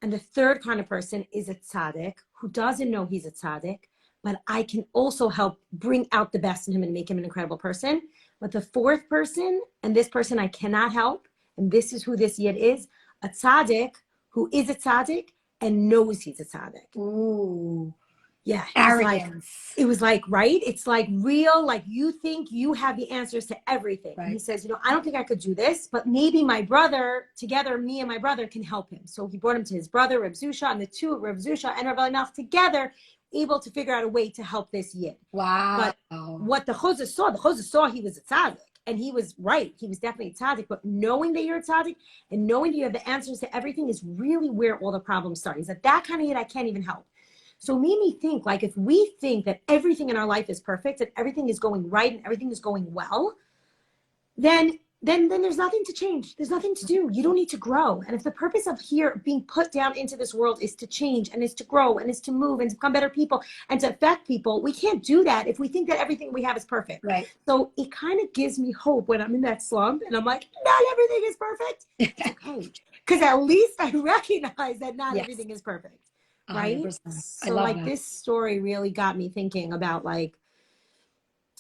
And the third kind of person is a tzaddik who doesn't know he's a tzaddik, but I can also help bring out the best in him and make him an incredible person. But the fourth person, and this person I cannot help, and this is who this yid is, a tzaddik who is a tzaddik and knows he's a tzaddik. Ooh. Yeah. Arrogance. It was like, right? It's like real, like you think you have the answers to everything. Right. And he says, I don't think I could do this, but maybe my brother, together, me and my brother can help him. So he brought him to his brother, Reb Zusha, and the two, Reb Zusha and Reb Elimelech, together able to figure out a way to help this yid. Wow. But what the Chozeh saw he was a tzaddik. And he was right. He was definitely a tzaddik. But knowing that you're a tzaddik and knowing that you have the answers to everything is really where all the problems start. He's that kind of yid I can't even help. So it made me think, like, if we think that everything in our life is perfect and everything is going right and everything is going well, then there's nothing to change. There's nothing to do. You don't need to grow. And if the purpose of here being put down into this world is to change and is to grow and is to move and to become better people and to affect people, we can't do that if we think that everything we have is perfect. Right. So it kind of gives me hope when I'm in that slump and I'm like, not everything is perfect. It's okay. Because at least I recognize that not everything is perfect. Right? 100%. So like this story really got me thinking about like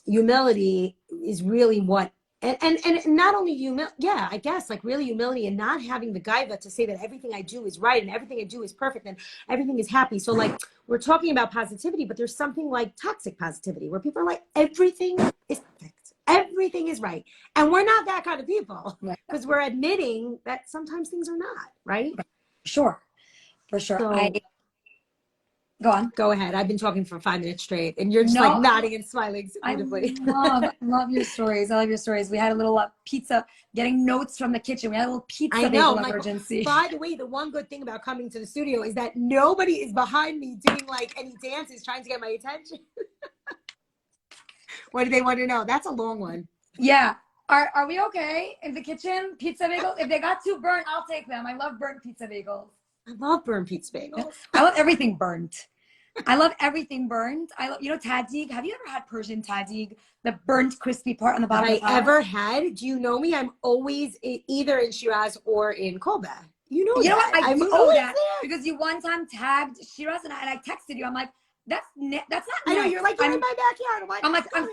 humility is really what and not only I guess like really humility and not having the gaiva to say that everything I do is right and everything I do is perfect and everything is happy. So like we're talking about positivity, but there's something like toxic positivity where people are like, everything is perfect. Everything is right. And we're not that kind of people because we're admitting that sometimes things are not, right? Sure. For sure. So, go on. Go ahead. I've been talking for 5 minutes straight, and you're just like nodding and smiling so beautifully. I love your stories. I love your stories. We had a little pizza, getting notes from the kitchen. We had a little pizza emergency. By the way, the one good thing about coming to the studio is that nobody is behind me doing like any dances trying to get my attention. What do they want to know? That's a long one. Yeah. Are we okay in the kitchen? Pizza bagels? If they got too burnt, I'll take them. I love burnt pizza bagels. I love burnt pizza bagels. I love everything burnt. I love everything burnt. I love, tadig. Have you ever had Persian tadig? The burnt crispy part on the bottom of the ever had? Do you know me? I'm always either in Shiraz or in Kolbe. You know what? I do know that because you one time tagged Shiraz and I texted you. I'm like, that's not I know, you're like, you're in my backyard. I'm like, I'm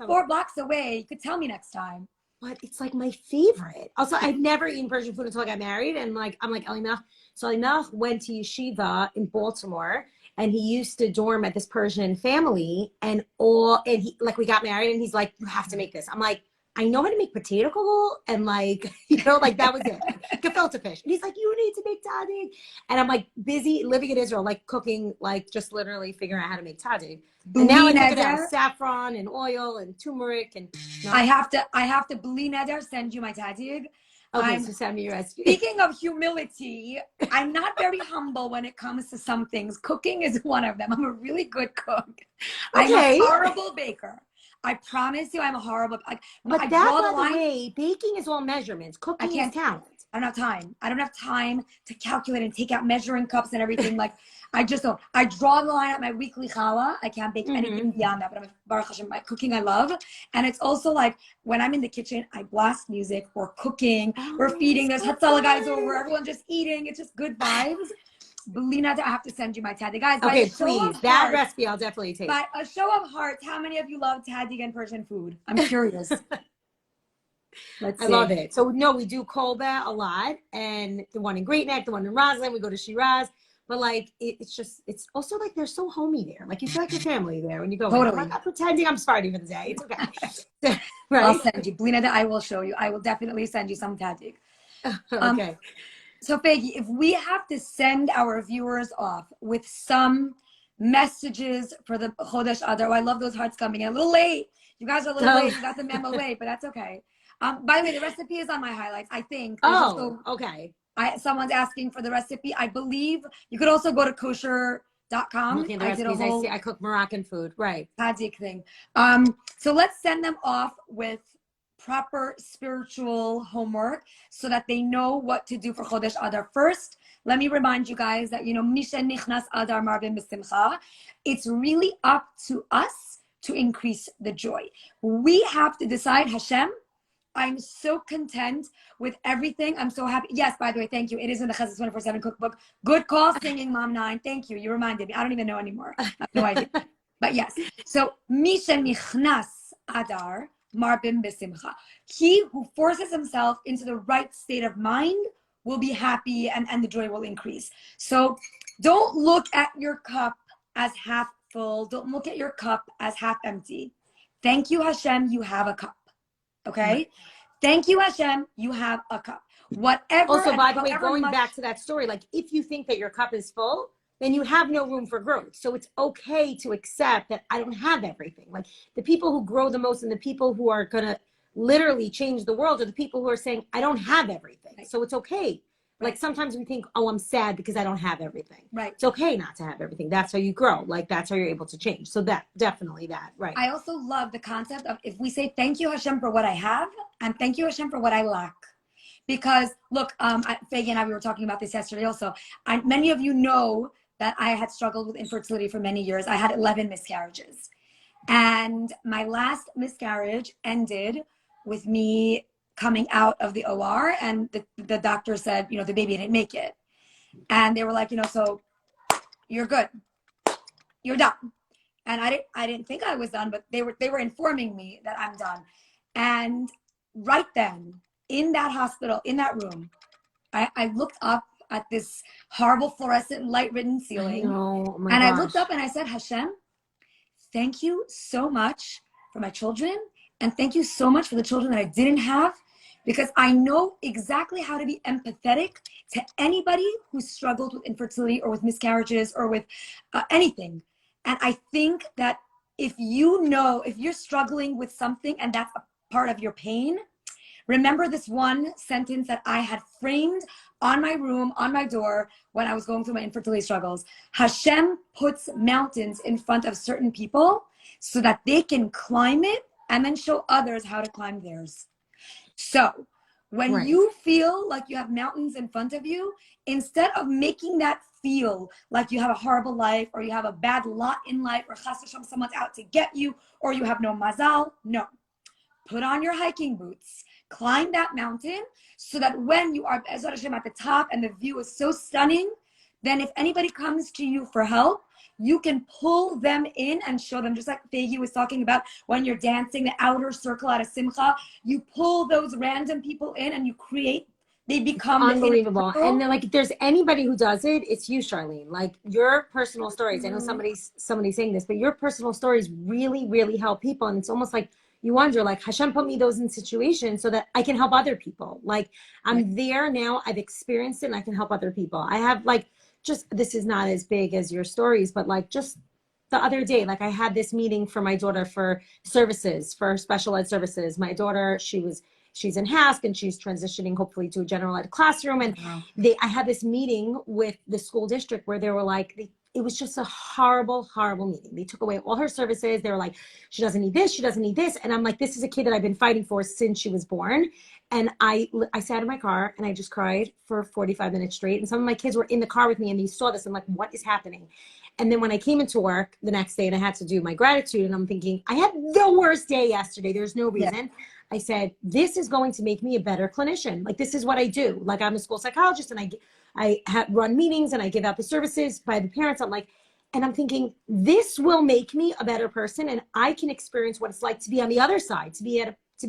3-4 blocks away. You could tell me next time. But it's like my favorite. Also, I've never eaten Persian food until I got married. And like, I'm like, Aminoff. So Aminoff went to yeshiva in Baltimore and he used to dorm at this Persian family and he, like, we got married and he's like, you have to make this. I'm like, I know how to make potato kugel and like, like that was it. Gefilte fish. And he's like, you need to make tadig. And I'm like busy living in Israel, like cooking, like just literally figuring out how to make tadig. And now I think about saffron and oil and turmeric and I have to bli neder send you my tadig. Okay, so send me your recipe. Speaking of humility, I'm not very humble when it comes to some things. Cooking is one of them. I'm a really good cook. I'm a horrible baker. I promise you, I'm a horrible. But that, by the way, baking is all measurements. Cooking is talent. I don't have time. I don't have time to calculate and take out measuring cups and everything. Like, I just don't. I draw the line at my weekly challah. I can't bake anything beyond that. But Baruch Hashem, my cooking I love. And it's also like when I'm in the kitchen, I blast music. We're cooking. We're feeding. There's Hatzalah guys over. Everyone's just eating. It's just good vibes. Belina, I have to send you my tadig. Guys, okay, please. That recipe I'll definitely take. By a show of hearts, how many of you love tadig and Persian food? I'm curious. Let's see. I love it. So, no, we do kolbe a lot. And the one in Great Neck, the one in Roslyn, we go to Shiraz. But, like, it's also, like, they're so homey there. Like, you feel like your family there when you go. Totally. I'm not pretending I'm Sephardi for the day. It's okay. Right? I'll send you. Belina, I will show you. I will definitely send you some tadig. Okay. So, Faigy, if we have to send our viewers off with some messages for the Chodesh Adar, I love those hearts coming in. A little late. You guys are a little late. You got the memo late, but that's okay. By the way, the recipe is on my highlights, I think. Okay. Someone's asking for the recipe. I believe you could also go to kosher.com. I cook Moroccan food. Right. Tadik thing. So let's send them off with proper spiritual homework so that they know what to do for Chodesh Adar. First, let me remind you guys that, Misha Nichnas Adar Marbin B'Simcha. It's really up to us to increase the joy. We have to decide, Hashem, I'm so content with everything. I'm so happy. Yes, by the way, thank you. It is in the Chesed 24/7 cookbook. Good call, singing, Mom 9. Thank you. You reminded me. I don't even know anymore. I have no idea. But yes. So, Misha Nichnas Adar Marbim B'Simcha. He who forces himself into the right state of mind will be happy and the joy will increase. So don't look at your cup as half full. Don't look at your cup as half empty. Thank you, Hashem, you have a cup. Okay? Thank you, Hashem, you have a cup. Whatever. Also, by the way, going back to that story, like if you think that your cup is full, then you have no room for growth. So it's okay to accept that I don't have everything. Like the people who grow the most and the people who are going to literally change the world are the people who are saying, I don't have everything. Right. So it's okay. Right. Like sometimes we think, oh, I'm sad because I don't have everything. Right. It's okay not to have everything. That's how you grow. Like that's how you're able to change. So that definitely that. Right. I also love the concept of if we say, thank you, Hashem, for what I have, and thank you, Hashem, for what I lack. Because look, Faigy and I, we were talking about this yesterday also. Many of you know that I had struggled with infertility for many years. I had 11 miscarriages. And my last miscarriage ended with me coming out of the OR, and the doctor said, you know, the baby didn't make it. And they were like, you know, so you're good. You're done. And I didn't think I was done, but they were informing me that I'm done. And right then, in that hospital, in that room, I looked up at this horrible fluorescent light-ridden ceiling. And I looked up and I said, Hashem, thank you so much for my children. And thank you so much for the children that I didn't have, because I know exactly how to be empathetic to anybody who struggled with infertility or with miscarriages or with anything. And I think that if you're struggling with something and that's a part of your pain, remember this one sentence that I had framed on my room, on my door, when I was going through my infertility struggles. Hashem puts mountains in front of certain people so that they can climb it and then show others how to climb theirs. So when you feel like you have mountains in front of you, instead of making that feel like you have a horrible life or you have a bad lot in life or chas v'shalom, someone's out to get you or you have no mazal, no. Put on your hiking boots, climb that mountain so that when you are Be'ezrat Hashem at the top and the view is so stunning, then if anybody comes to you for help, you can pull them in and show them, just like Faigy was talking about when you're dancing the outer circle out of Simcha, you pull those random people in and you create, they become unbelievable. And then, like, if there's anybody who does it, it's you, Charlene. Like your personal stories. I know somebody's saying this, but your personal stories really, really help people. And it's almost like you wonder, like, Hashem put me those in situations so that I can help other people. Like I'm there now, I've experienced it and I can help other people. I have like, just, this is not as big as your stories, but like just the other day, like I had this meeting for my daughter for services, for special ed services. My daughter, she's in HASC and she's transitioning hopefully to a general ed classroom. And I had this meeting with the school district where they were like, it was just a horrible, horrible meeting. They took away all her services. They were like, she doesn't need this. She doesn't need this. And I'm like, this is a kid that I've been fighting for since she was born. And I sat in my car and I just cried for 45 minutes straight. And some of my kids were in the car with me and they saw this. I'm like, what is happening? And then when I came into work the next day and I had to do my gratitude and I'm thinking, I had the worst day yesterday. There's no reason. Yeah. I said, this is going to make me a better clinician. Like, this is what I do. Like, I'm a school psychologist and I run meetings and I give out the services by the parents. I'm like, and I'm thinking, this will make me a better person and I can experience what it's like to be on the other side, to be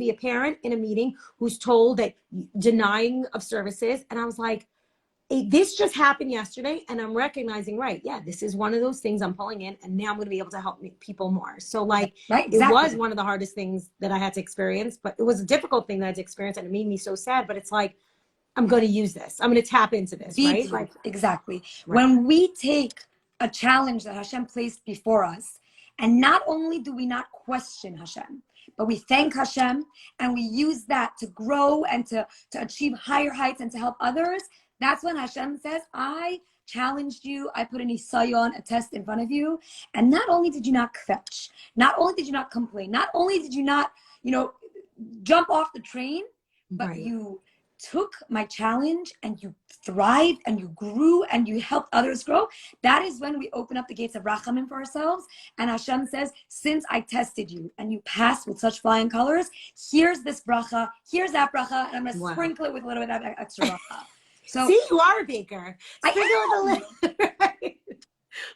a parent in a meeting who's told that denying of services. And I was like, this just happened yesterday and I'm recognizing, this is one of those things I'm pulling in and now I'm going to be able to help people more. So like, exactly. It was one of the hardest things that I had to experience, but it was a difficult thing that I had to experience and it made me so sad, but it's like, I'm going to use this. I'm going to tap into this, right? Like, exactly. Right. When we take a challenge that Hashem placed before us, and not only do we not question Hashem, but we thank Hashem and we use that to grow and to achieve higher heights and to help others, that's when Hashem says, I challenged you, I put an isayon, a test in front of you, and not only did you not kvetch, not only did you not complain, not only did you not, jump off the train, but you took my challenge and you thrived and you grew and you helped others grow. That is when we open up the gates of rachamim for ourselves. And Hashem says, since I tested you and you passed with such flying colors, here's this bracha, here's that bracha, and I'm going to sprinkle it with a little bit of extra bracha. So, see, you are a baker. Right?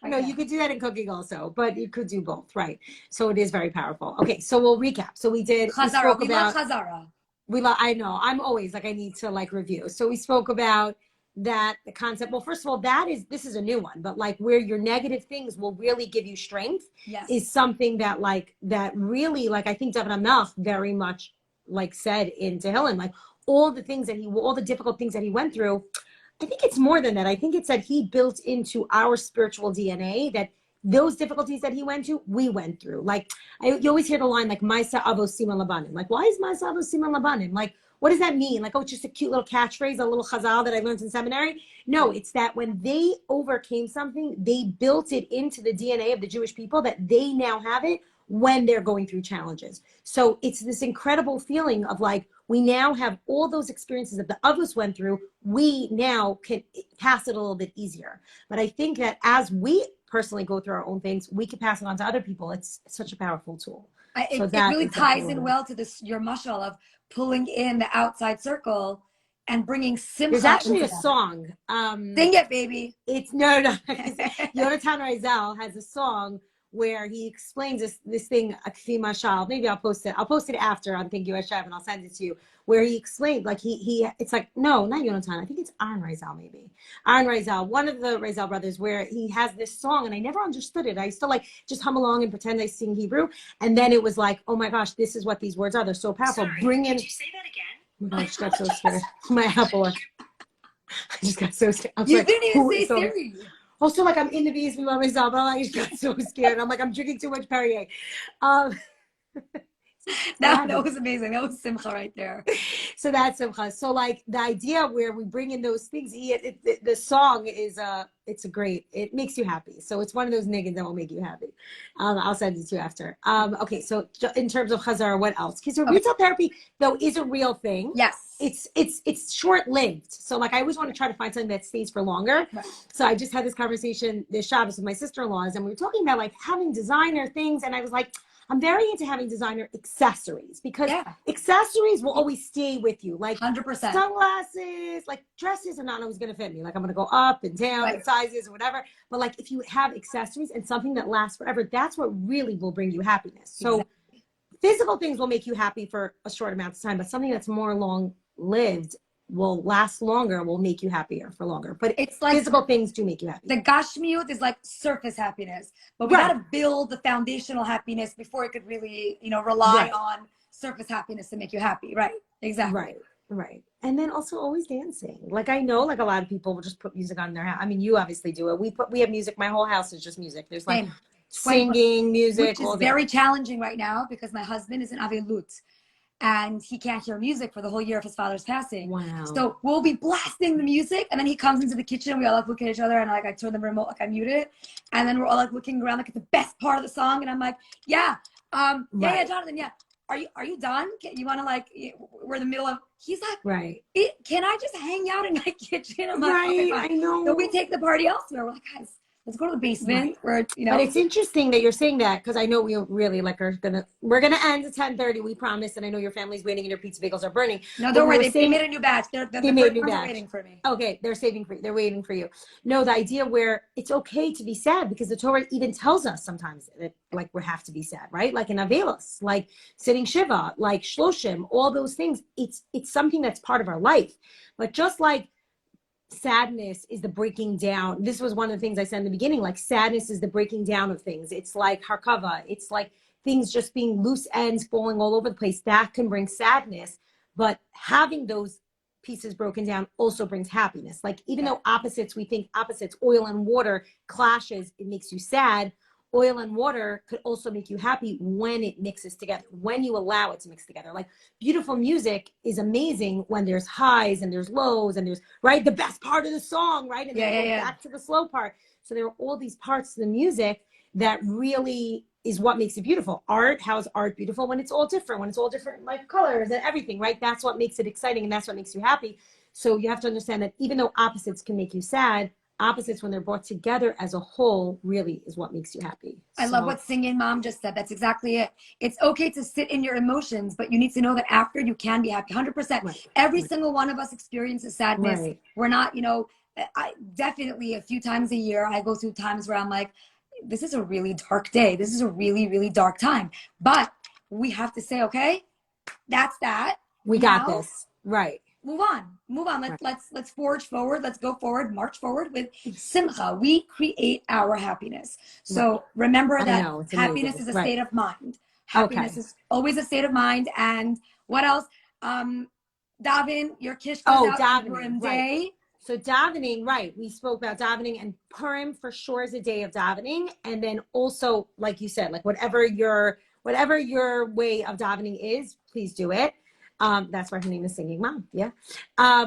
No, you could do that in cooking also, but you could do both, right? So it is very powerful. Okay, so we'll recap. So we spoke about Chazara. I know, I'm always like, I need to like review. So we spoke about that, the concept. Well, first of all, this is a new one, but like where your negative things will really give you strength is something that really, like I think David Aminoff very much like said in Tehillim, like all the difficult things that he went through, I think it's more than that. I think it's that he built into our spiritual DNA that those difficulties that he went to, we went through. Like, you always hear the line, like, Maisa Avos Siman Labanim. Like, why is Maisa Avos Siman Labanim? Like, what does that mean? Like, oh, it's just a cute little catchphrase, a little chazal that I learned in seminary? No, it's that when they overcame something, they built it into the DNA of the Jewish people that they now have it when they're going through challenges. So it's this incredible feeling of like, we now have all those experiences that the others went through. We now can pass it a little bit easier. But I think that as we personally go through our own things, we can pass it on to other people. It's such a powerful tool. It really ties in well to this, your mashal of pulling in the outside circle and bringing simcha. There's actually a song. Sing it, baby. It's no. Yonatan Reisel has a song where he explains this thing, Akfi Mashal. Maybe I'll post it. I'll post it after on Thank You Hashem, and I'll send it to you. Where he explained, like it's like, no, not Yonatan. I think it's Aaron Reisel, maybe. Aaron Reisel, one of the Reisel brothers, where he has this song, and I never understood it. I used to like just hum along and pretend I sing Hebrew, and then it was like, oh my gosh, this is what these words are. They're so powerful. Sorry, Bring in. did you say that again? Oh my gosh, I got so scared. My Apple Watch. I just got so scared. You didn't even say Siri. Also, like, I'm in the bees by myself, but I just got so scared. I'm like, I'm drinking too much Perrier. That was amazing. That was simcha right there. So that's simcha. So like the idea where we bring in those things, the song is it makes you happy. So it's one of those niggas that will make you happy. I'll send it to you after. Okay, so in terms of chazara, what else? Because retail therapy though is a real thing. Yes. It's short-lived. So like I always want to try to find something that stays for longer. Right. So I just had this conversation this Shabbos with my sister-in-laws, and we were talking about like having designer things, and I was like, I'm very into having designer accessories because accessories will always stay with you. Like 100%. Sunglasses, like dresses are not always going to fit me. Like I'm going to go up and down in sizes or whatever. But like if you have accessories and something that lasts forever, that's what really will bring you happiness. So physical things will make you happy for a short amount of time, but something that's more long-lived will last longer, will make you happier for longer. But it's like physical things do make you happy. The gashmiut is like surface happiness, but we got to build the foundational happiness before it could really, rely on surface happiness to make you happy. Right. Exactly. Right. And then also always dancing. Like I know like a lot of people will just put music on their house. I mean, you obviously do it. We have music. My whole house is just music. There's like singing, music. Which is very challenging right now because my husband is an avelut. And he can't hear music for the whole year of his father's passing. Wow. So we'll be blasting the music, and then he comes into the kitchen, and we all like look at each other, and like I turn the remote, like I mute it, and then we're all like looking around like it's the best part of the song, and I'm like, yeah, Jonathan, yeah. Are you done? You want to like? We're in the middle of. He's like, can I just hang out in my kitchen? I'm like, okay, I know. So we take the party elsewhere. We're like, guys, let's go to the basement where But it's interesting that you're saying that because I know we really like we're gonna end at 10:30. We promise, and I know your family's waiting and your pizza bagels are burning. No, don't worry. They made a new batch. They made a new batch. Waiting for me. Okay, they're waiting for you. No, the idea where it's okay to be sad because the Torah even tells us sometimes that like we have to be sad, right? Like in Avelos, like sitting Shiva, like Shloshim, all those things. It's something that's part of our life. But just like sadness is the breaking down. This was one of the things I said in the beginning, like sadness is the breaking down of things. It's like harkava. It's like things just being loose ends falling all over the place. That can bring sadness, but having those pieces broken down also brings happiness. Like even though we think opposites, oil and water clashes, it makes you sad. Oil and water could also make you happy when it mixes together, when you allow it to mix together. Like beautiful music is amazing when there's highs and there's lows and there's, the best part of the song, right? And then back to the slow part. So there are all these parts to the music that really is what makes it beautiful. Art, how is art beautiful? When it's all different like colors and everything, right? That's what makes it exciting and that's what makes you happy. So you have to understand that even though opposites can make you sad, opposites when they're brought together as a whole really is what makes you happy. I love what Singing Mom just said. That's exactly it. It's okay to sit in your emotions, but you need to know that after you can be happy 100%. Every single one of us experiences sadness. We're not, I definitely a few times a year I go through times where I'm like, this is a really dark day. This is a really, really dark time. But we have to say, okay, that's that. We got this. Right. Move on. Let's forge forward. Let's go forward, march forward with simcha. We create our happiness. So remember that happiness is a state of mind. Happiness is always a state of mind. And what else? Davin, your kish goes out on Purim day. So davening, right? We spoke about davening, and Purim for sure is a day of davening. And then also, like you said, like whatever your way of davening is, please do it. That's why her name is Singing Mom. Yeah.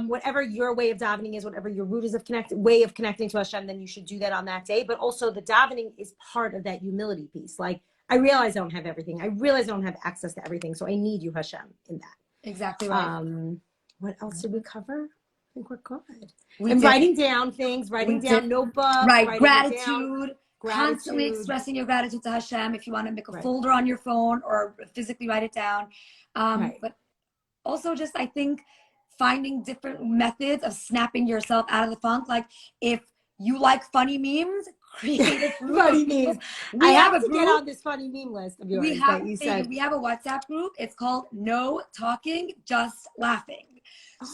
Whatever your way of davening is, whatever your root is way of connecting to Hashem, then you should do that on that day. But also the davening is part of that humility piece. Like, I realize I don't have everything. I realize I don't have access to everything. So I need you, Hashem, in that. Exactly right. What else did we cover? I think we're good. Writing down things, writing down notebooks, right, gratitude, constantly expressing your gratitude to Hashem. If you want to make a folder on your phone or physically write it down. But also just, I think, finding different methods of snapping yourself out of the funk. Like if you like funny memes, create a group funny of memes. We have a group. Get on this funny meme list of yours we have, that you said. We have a WhatsApp group. It's called No Talking, Just Laughing.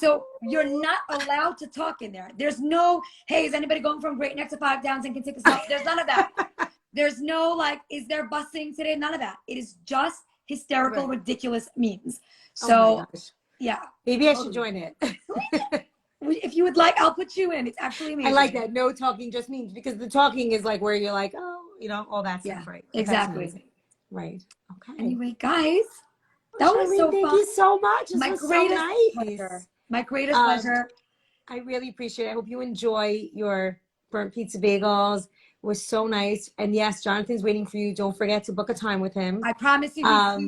So you're not allowed to talk in there. There's no, hey, is anybody going from Great Neck to Five Downs and can take a selfie? There's none of that. There's no like, is there busing today? None of that. It is just hysterical, ridiculous memes. So yeah. Maybe I should join it. If you would like, I'll put you in. It's absolutely amazing. I like that. No talking, just memes, because the talking is like where you're like, oh, you know, all that stuff, right? Exactly. Right. Okay. Anyway, guys, that was so fun. Thank you so much. This My was greatest so nice. pleasure. My greatest pleasure. I really appreciate it. I hope you enjoy your burnt pizza bagels. It was so nice. And yes, Jonathan's waiting for you. Don't forget to book a time with him. I promise you,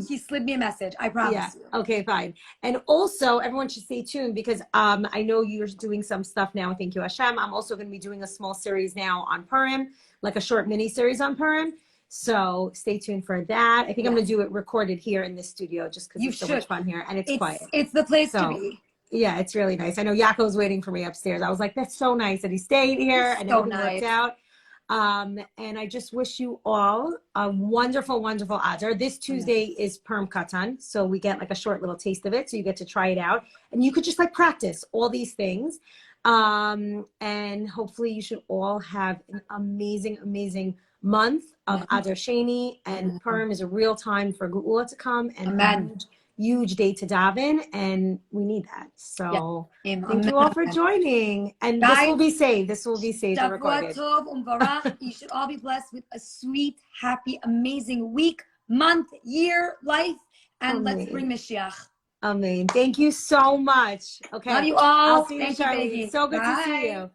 he slid me a message. I promise you. Okay, fine. And also, everyone should stay tuned because I know you're doing some stuff now. Thank you, Hashem. I'm also going to be doing a small series now on Purim, like a short mini series on Purim. So stay tuned for that. I think I'm going to do it recorded here in this studio just because it's so much fun here and it's quiet. It's the place to be. Yeah, it's really nice. I know Yaakov's waiting for me upstairs. I was like, that's so nice that he stayed here and everything worked out. And I just wish you all a wonderful, wonderful Adar. This Tuesday is Purim Katan, so we get like a short little taste of it, so you get to try it out. And you could just like practice all these things. And hopefully you should all have an amazing, amazing month of Adar Sheni. And Purim is a real time for Geula to come and huge day to daven, and we need that. So thank you all for joining. And guys, this will be saved. This will be saved and recorded. You should all be blessed with a sweet, happy, amazing week, month, year, life, and let's bring Mashiach. Amen. Thank you so much. Okay. Love you all. I'll see you, Charlene. So good to see you.